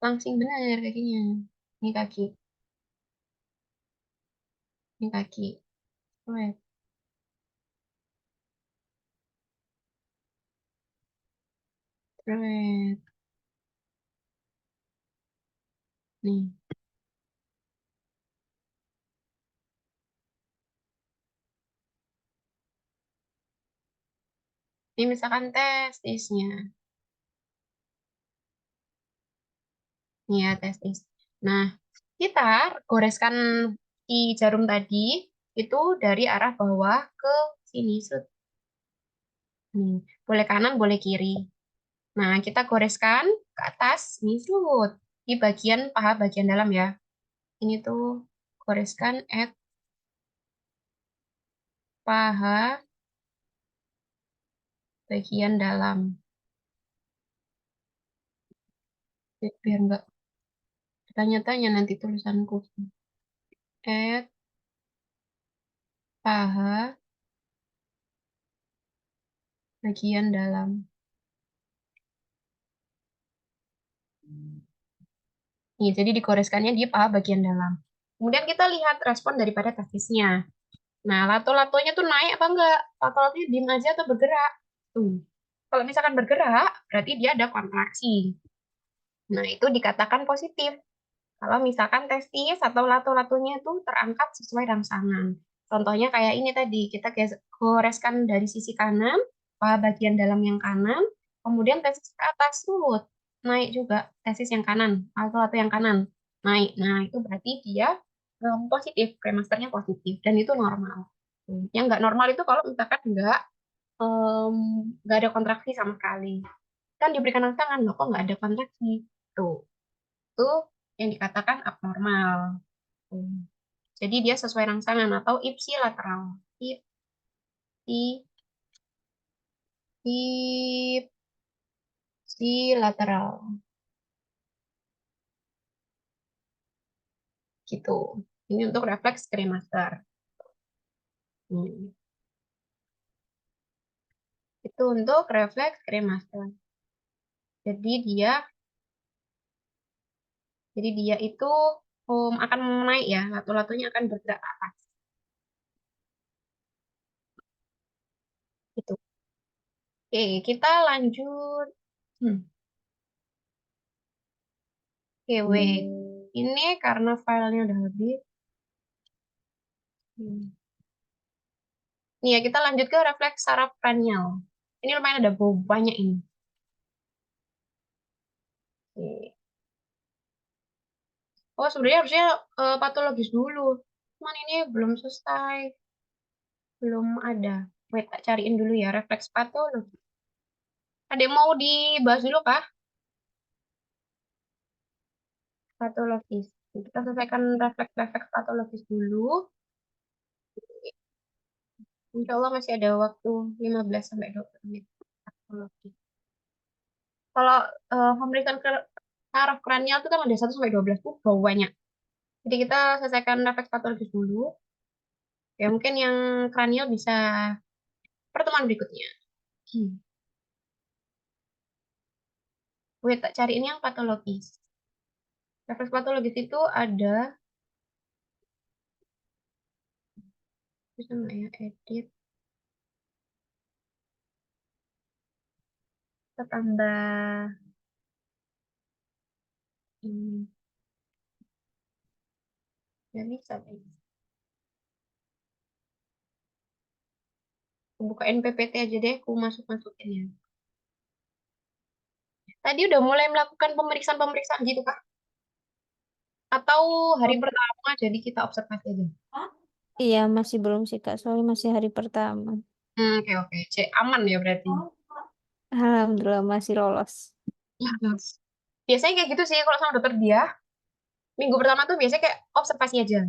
Langsing bener kakinya. Ini kaki. Ini kaki. Coba lihat. Terus, nih. Ini misalkan testisnya. Nih ya, testis. Nah, kita goreskan di jarum tadi itu dari arah bawah ke sini. Set. Nih, boleh kanan, boleh kiri. Nah, kita goreskan ke atas, nih, sud. Di bagian paha bagian dalam ya. Ini tuh goreskan paha bagian dalam. Biar nggak tanya-tanya nanti tulisanku. At paha bagian dalam. Nih, jadi digoreskannya di paha bagian dalam. Kemudian kita lihat respon daripada testisnya. Nah, lato-latonya tuh naik apa enggak? Lato-latonya diem aja atau bergerak? Tuh. Kalau misalkan bergerak, berarti dia ada kontraksi. Nah, itu dikatakan positif. Kalau misalkan testis atau lato-latonya itu terangkat sesuai rangsangan. Contohnya kayak ini tadi, kita goreskan dari sisi kanan, paha bagian dalam yang kanan, kemudian testis ke atas, naik juga testis yang kanan, lato-lato yang kanan, naik. Nah, itu berarti dia positif, premasternya positif, dan itu normal. Yang nggak normal itu kalau misalkan em, nggak ada kontraksi sama sekali. Kan diberikan rangsangan, loh kok nggak ada kontraksi? Tuh, itu yang dikatakan abnormal. Hmm. Jadi dia sesuai rangsangan atau ipsilateral. Ipsilateral gitu. Ini untuk refleks kremaster. Hmm. Itu untuk refleks kremaster. Jadi dia jadi dia itu akan naik ya, latu-latunya akan bergerak ke atas. Gitu. Oke, kita lanjut. Hmm. Oke, wait. Ini karena filenya udah habis. Hmm. Nih ya, kita lanjut ke refleks saraf kranial. Ini lumayan ada banyak ini. Oke. Oh, sebenarnya harusnya patologis dulu. Cuman ini belum selesai, belum ada. Wait, tak cariin dulu ya, refleks patologi. Ada yang mau dibahas dulu kah? Patologis. Kita selesaikan refleks-refleks patologis dulu. Insya Allah masih ada waktu 15 sampai 20 menit. Patologi. Kalau pemeriksaan saraf kranial itu kan ada 1 sampai 12 tuh banyak. Jadi kita selesaikan refleks patologis dulu. Ya mungkin yang kranial bisa pertemuan berikutnya. Hmm. Wait, tak cariin yang patologis. Refleks patologis itu ada, bisa nggak ya, edit, kita tambah ini, nggak bisa kayaknya. Aku bukain PPT aja deh, aku masuk-masukin ya. Tadi udah mulai melakukan pemeriksaan-pemeriksaan gitu kah? Atau hari Oh, pertama jadi kita observasi aja? iya, masih belum sih, Kak. Soalnya masih hari pertama. Oke, oke. Cek aman ya berarti. Alhamdulillah masih lolos. Ya, Mas. Biasanya kayak gitu sih kalau sama dokter dia. Minggu pertama tuh biasanya kayak observasi aja.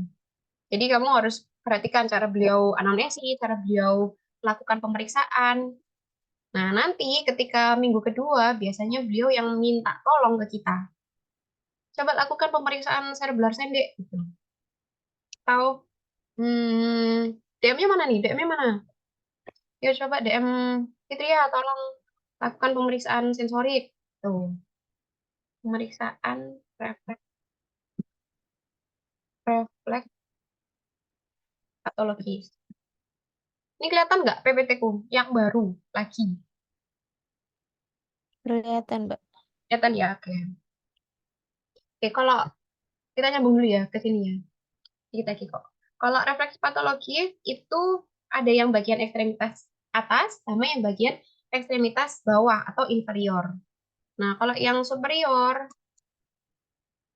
Jadi kamu harus perhatikan cara beliau anamnesis, cara beliau melakukan pemeriksaan. Nah, nanti ketika minggu kedua, biasanya beliau yang minta tolong ke kita. Coba lakukan pemeriksaan cerebral sendek. Gitu. Atau, DM-nya mana nih? DM-nya mana? Ya, coba DM Fitria, tolong lakukan pemeriksaan sensorik. Tuh, pemeriksaan refleks, refleks patologis. Ini kelihatan nggak PPT-ku yang baru lagi? Kelihatan, Mbak. Kelihatan ya? Oke. Oke, kalau kita nyambung dulu ya ke sini ya. Kita kok. Kalau refleks patologis itu ada yang bagian ekstremitas atas sama yang bagian ekstremitas bawah atau inferior. Nah, kalau yang superior,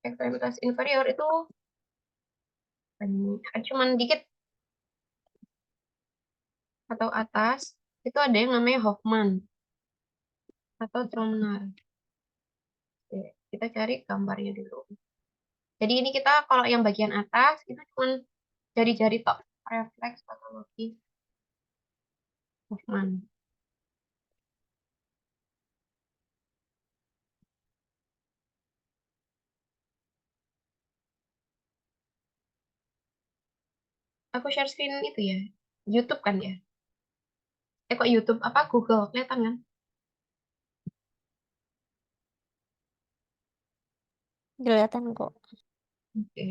ekstremitas inferior itu cuman dikit atau atas, itu ada yang namanya Hoffman atau Tromner. Oke, kita cari gambarnya dulu. Jadi ini kita kalau yang bagian atas itu cuman jari-jari tok, refleks patologi Hoffman. Aku share screen itu ya. YouTube kan ya? Kok YouTube apa Google kelihatan kan? Kelihatan kok. Oke.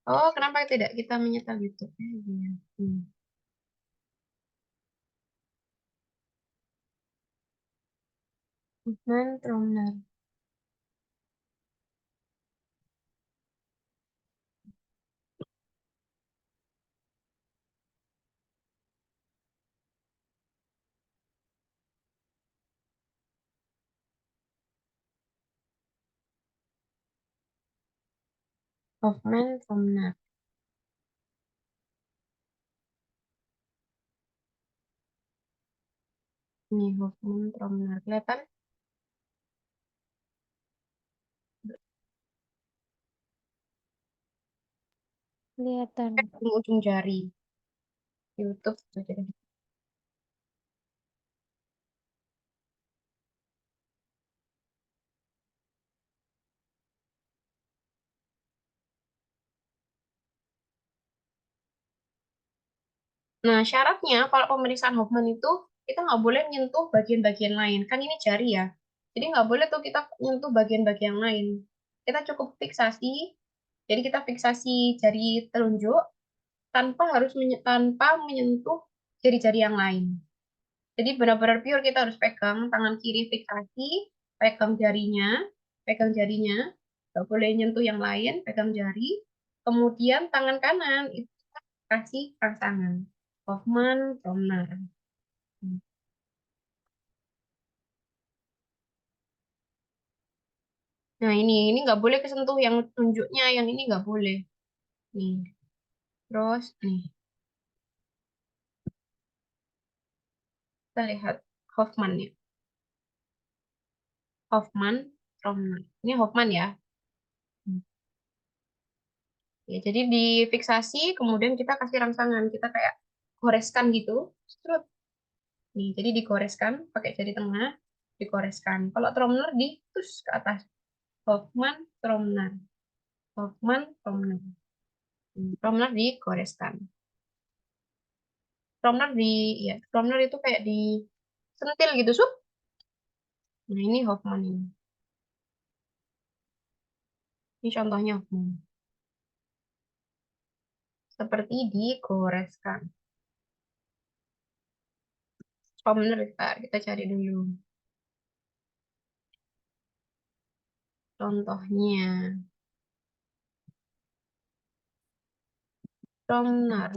Oh, kenapa tidak kita menyetel YouTube? Iya. Hmm. Hoffman Tromner. Hoffman Tromner. Ini Hoffman Tromner. Kelihatan? Kelihatan. Ujung jari. YouTube. Tuh, jadi. Nah, syaratnya kalau pemeriksaan Hoffman itu kita nggak boleh nyentuh bagian-bagian lain. Kan ini jari ya. Jadi nggak boleh tuh kita nyentuh bagian-bagian lain. Kita cukup fiksasi. Jadi kita fiksasi jari telunjuk tanpa menyentuh jari-jari yang lain. Jadi benar-benar pure kita harus pegang tangan kiri fiksasi, pegang jarinya, nggak boleh nyentuh yang lain, pegang jari. Kemudian tangan kanan itu kasih rangsangan. Hoffman, Tromner. Nah ini nggak boleh kesentuh yang tunjuknya, yang ini nggak boleh. Nih, terus nih kita lihat Hoffman ya, Hoffman, Tromner. Ini Hoffman ya. Ya, jadi difiksasi, kemudian kita kasih rangsangan, kita kayak goreskan gitu. Strut. Nih, jadi digoreskan pakai jari tengah, digoreskan. Kalau Tromner di tus ke atas. Hoffman, Tromner. Hoffman, Tromner. Tromner digoreskan. Tromner ya, Tromner itu kayak di sentil gitu, sup. Nah, ini Hoffman ini. Ini contohnya Hoffman. Seperti digoreskan. Tromner, kita cari dulu. Contohnya, Tromner.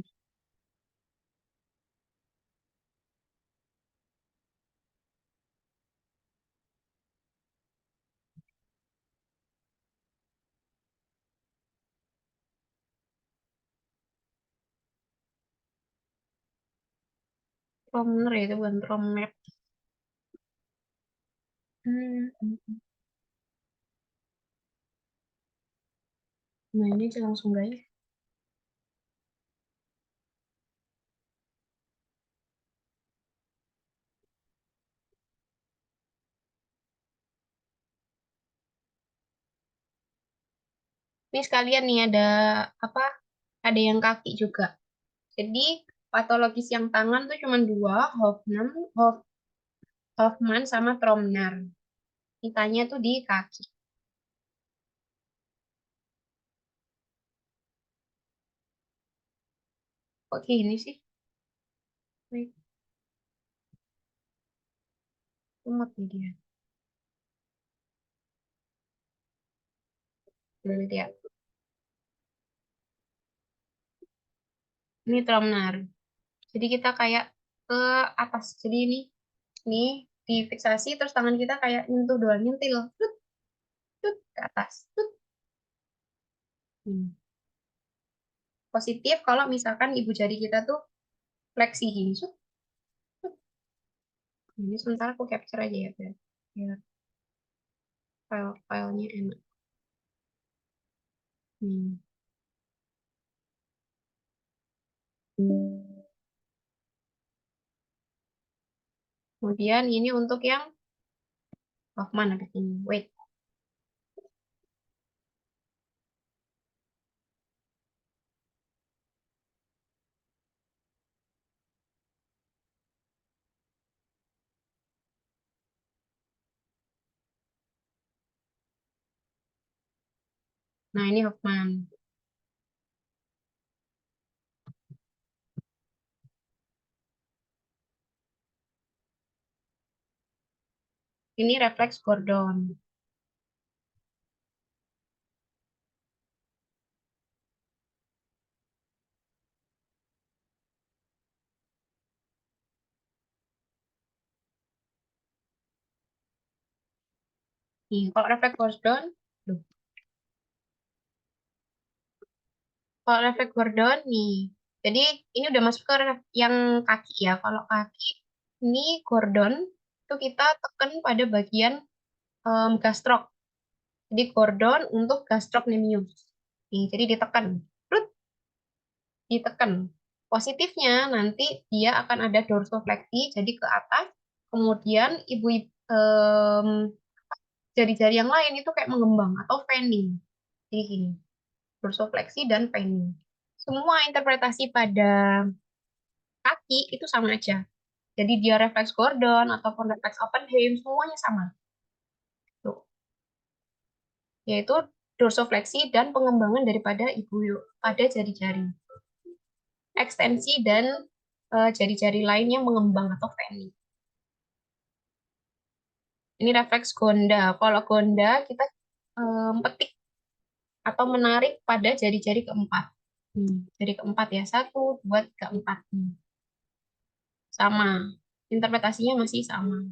Tromner ya, itu bukan Trommer. Hmm. Nah, ini langsung guys. Ini sekalian nih ada apa? Ada yang kaki juga. Jadi patologis yang tangan tuh cuma dua, Hoffman sama Tromner. Kitanya tuh di kaki. Kok gini sih? Wait, umat nih dia. Dulu dia. Ini Tromner. Jadi kita kayak ke atas. Jadi ini difiksasi terus tangan kita kayak nyentuh doang, nyentil. Tut, tut, ke atas. Tut. Hmm. Positif kalau misalkan ibu jari kita tuh fleksi gini. Tut, tut. Ini sementara aku capture aja ya, biar file-filenya enak. Hmm. Kemudian ini untuk yang Hoffman habis ini. Wait, Nah, ini Hoffman. Ini refleks Gordon. Nih, kalau refleks Gordon, duh, kalau refleks Gordon nih. Jadi ini udah masuk ke yang kaki ya. Kalau kaki ini Gordon itu kita tekan pada bagian gastrok. Jadi Gordon untuk gastrocnemius. Nih, jadi ditekan. Terus ditekan. Positifnya nanti dia akan ada dorsofleksi jadi ke atas. Kemudian ibu jari-jari yang lain itu kayak mengembang atau fanning. Jadi gini, dorsofleksi dan fanning. Semua interpretasi pada kaki itu sama aja. Jadi dia refleks Gordon ataupun refleks Oppenheim semuanya sama. Tuh, yaitu dorsofleksi dan pengembangan daripada ibu pada jari-jari. Ekstensi dan jari-jari lain yang mengembang atau fanning. Ini refleks Gonda. Kalau Gonda kita petik atau menarik pada jari-jari keempat. Jari keempat ya, satu, dua, tiga, empat. Sama, interpretasinya masih sama.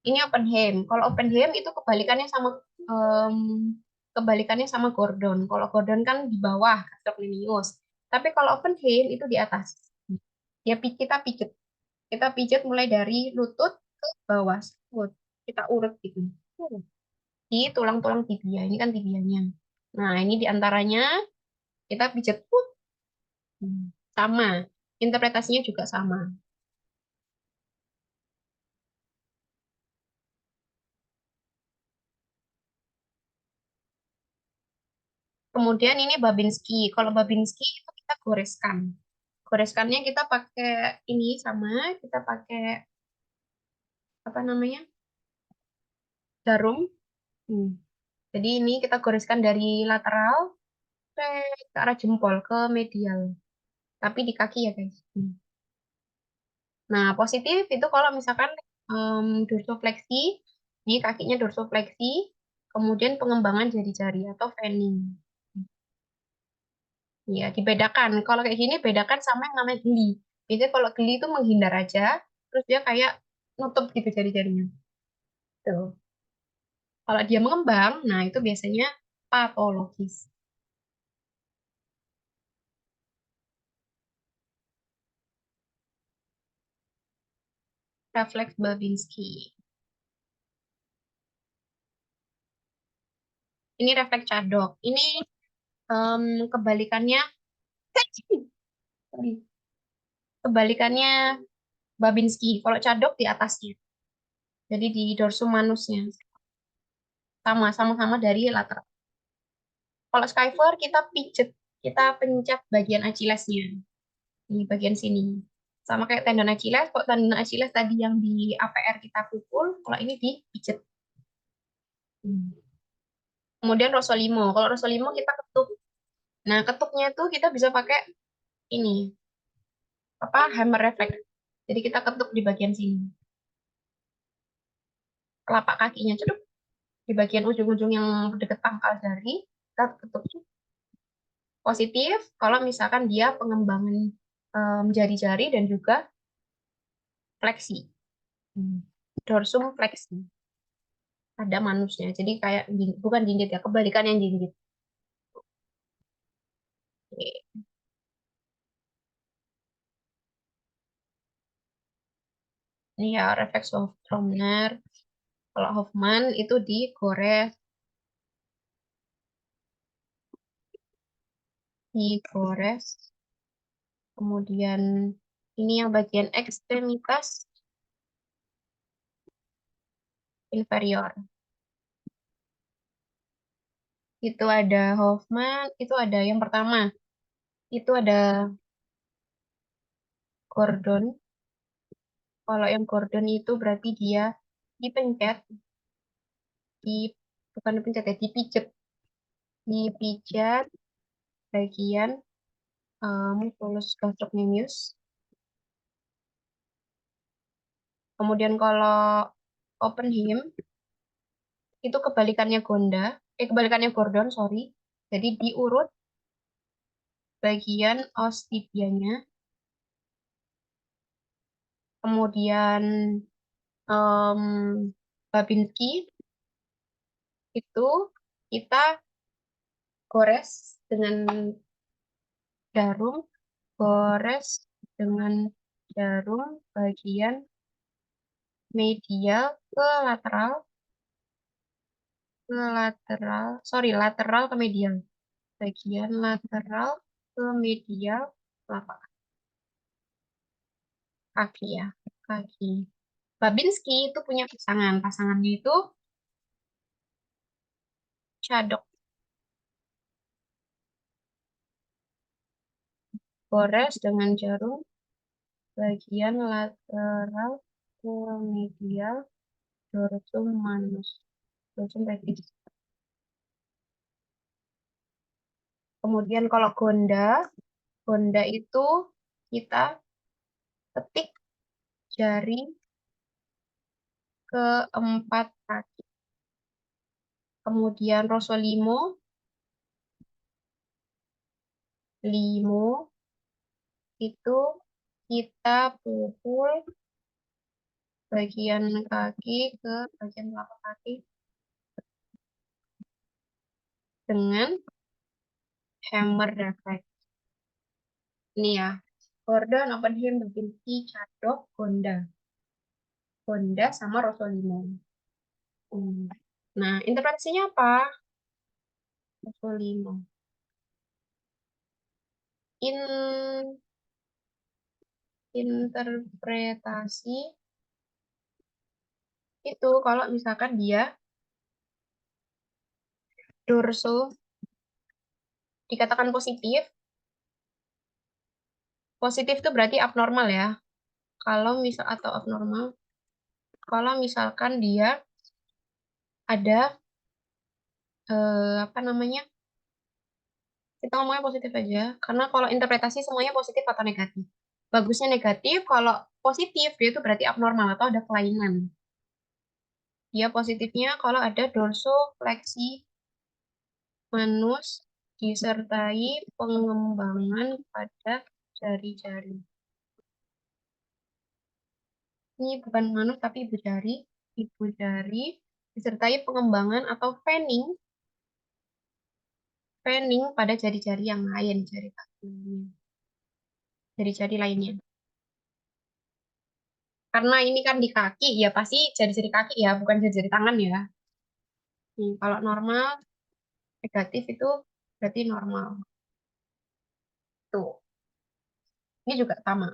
Ini Oppenheim. Kalau Oppenheim itu em, kebalikannya sama Gordon. Kalau Gordon kan di bawah gastrocnemius. Tapi kalau Oppenheim itu di atas. Ya kita pijet mulai dari lutut ke bawah. Kita urut gitu. Di tulang-tulang tibia. Ini kan tibianya. Nah, ini di antaranya kita pijet sama. Interpretasinya juga sama. Kemudian ini Babinski. Kalau Babinski itu kita goreskan. Goreskannya kita pakai ini sama, kita pakai apa namanya? Jarum. Hmm. Jadi ini kita goreskan dari lateral ke arah jempol ke medial. Tapi di kaki ya, guys. Nah, positif itu kalau misalkan dorsofleksi, di kakinya dorsofleksi, kemudian pengembangan jari-jari atau fanning. Ya, dibedakan. Kalau kayak gini, bedakan sama yang namanya geli. Biasanya kalau geli itu menghindar aja, terus dia kayak nutup gitu jari-jarinya. Tuh. Kalau dia mengembang, nah itu biasanya patologis. Refleks Babinski. Ini refleks cadok. Ini kebalikannya, sorry, kebalikannya Babinski. Kalau cadok di atasnya. Jadi di dorsum manusnya. Sama-sama dari lateral. Kalau Skyfer kita pijet, kita pencet bagian Achillesnya. Di bagian sini. Sama kayak tendon Achilles, kok tendon Achilles tadi yang di APR kita pukul, kalau ini dipijet. Kemudian Rosolimo. Kalau Rosolimo kita ketuk. Nah, ketuknya tuh kita bisa pakai ini, apa, hammer reflex. Jadi kita ketuk di bagian sini. Telapak kakinya ceduk di bagian ujung-ujung yang dekat pangkal jari, kita ketuk. Positif kalau misalkan dia pengembangan jari-jari dan juga fleksi. Dorsum fleksi. Ada manusnya. Jadi kayak bukan jinjit ya, kebalikan yang jinjit. Oke. Ini ya refleks Strommner. Kalau Hoffman itu digores. Kemudian ini yang bagian ekstremitas inferior. Itu ada Hoffman, itu ada yang pertama. Itu ada Gordon. Kalau yang Gordon itu berarti dia dipencet, di bukan dipencet ya, dipijet. dipijat bagian mucus gastrocnemius. Kemudian kalau open hem itu kebalikannya kebalikannya Gordon, sorry. Jadi diurut bagian os tibianya, kemudian Babinski itu kita gores dengan jarum, gores dengan jarum bagian medial lateral ke medial, bagian lateral ke medial telapak kaki ya, kaki. Babinski itu punya pasangannya itu Chadok, gores dengan jarum bagian lateral ke medial dorsum manus, dorsum rectus. Kemudian kalau Gonda itu kita ketik jari keempat kaki. Kemudian limo itu kita pukul bagian kaki ke bagian telapak kaki dengan hammer reflex. Ini ya, Gordon, Oppenheim, Babinski, Chadok, Gonda sama Rosolimo. Nah, interpretasinya apa? Rosolimo. In interpretasi itu kalau misalkan dia dorso dikatakan positif, positif itu berarti abnormal ya. Kalau misal atau abnormal, kalau misalkan dia ada apa namanya? Kita ngomongnya positif aja, karena kalau interpretasi semuanya positif atau negatif. Bagusnya negatif, kalau positif dia itu berarti abnormal atau ada kelainan. Dia positifnya kalau ada dorsofleksi manus disertai pengembangan pada jari-jari. Ini bukan manus tapi ibu jari disertai pengembangan atau fanning pada jari-jari yang lain, jari kaki, jari-jari lainnya. Karena ini kan di kaki, ya pasti jari-jari kaki ya, bukan jari-jari tangan ya. Kalau normal, negatif itu berarti normal. Tuh, ini juga sama.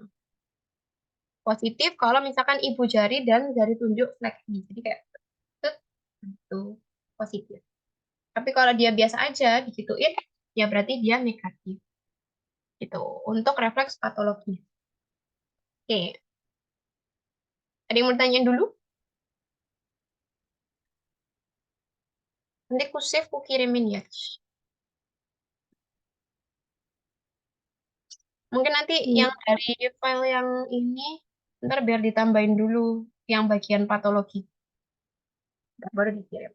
Positif kalau misalkan ibu jari dan jari tunjuk fleksi. Jadi kayak tut, itu positif. Tapi kalau dia biasa aja digituin, ya berarti dia negatif. Gitu. Untuk refleks patologi. Oke, ada yang mau tanyain dulu? Nanti ku save, ku kirimin ya. Mungkin nanti Iya. yang dari file yang ini, ntar biar ditambahin dulu yang bagian patologi. Baru dikirim.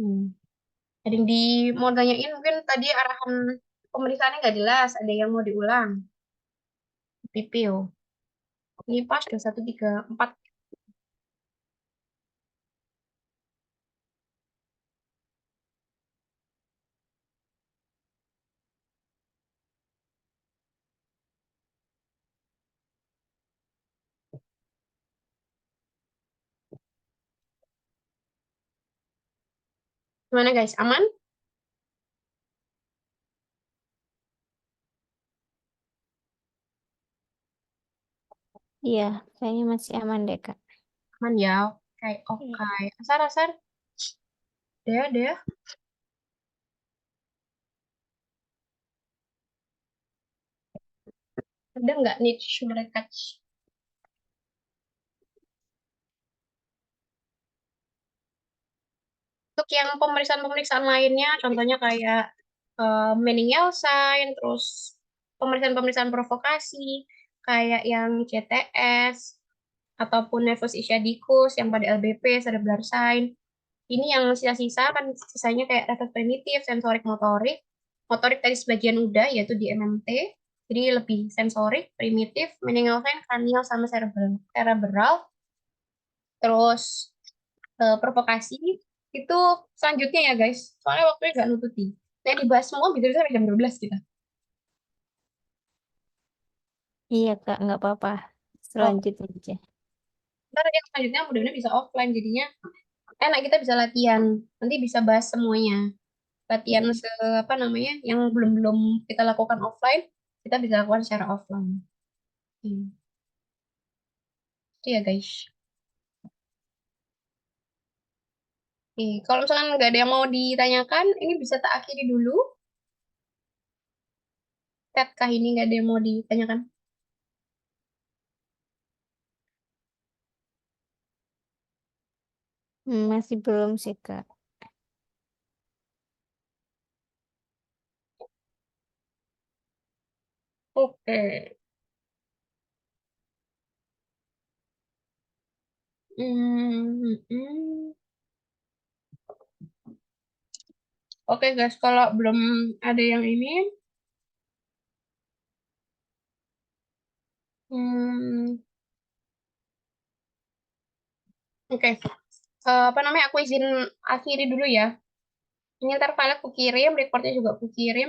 Hmm. Ada yang mau tanyain, mungkin tadi arahan pemeriksaannya nggak jelas, ada yang mau diulang. PPO. Ini pas 2134. Gimana guys, aman? Iya, kayaknya masih aman deh, Kak. Aman ya? Oke, Iya. oke. Asar. Dea. Ada nggak niche mereka? yang pemeriksaan-pemeriksaan lainnya, contohnya kayak Menial Sign, terus pemeriksaan-pemeriksaan provokasi, kayak yang CTS, ataupun Nervous Ischiadicus, yang pada LBP, Cerebral Sign. Ini yang sisa-sisa, kan sisanya kayak refleks primitif, sensorik, motorik. Motorik tadi sebagian udah, yaitu di MMT. Jadi lebih sensorik, primitif, Menial Sign, cranial, sama cerebral. Cerebral. Terus provokasi itu selanjutnya ya guys. Soalnya waktunya nggak nututi. Nah, dibahas semua bisa sampai jam 12 kita. Iya Kak, nggak apa-apa. Oh, Selanjutnya aja. ntar yang selanjutnya mudah-mudahan bisa offline. Jadinya enak kita bisa latihan. Nanti bisa bahas semuanya. Latihan apa namanya yang belum-belum kita lakukan offline, kita bisa lakukan secara offline. Itu ya guys. Kalau misalkan nggak ada yang mau ditanyakan, ini bisa tak akhiri dulu. Kah ini nggak ada yang mau ditanyakan? Masih belum sih Kak. Oke. Hmm, hmm. Oke guys, kalau belum ada yang ini, hmm, oke. Apa namanya? Aku izin akhiri dulu ya. Ini ntar file aku kirim, recordnya juga aku kirim.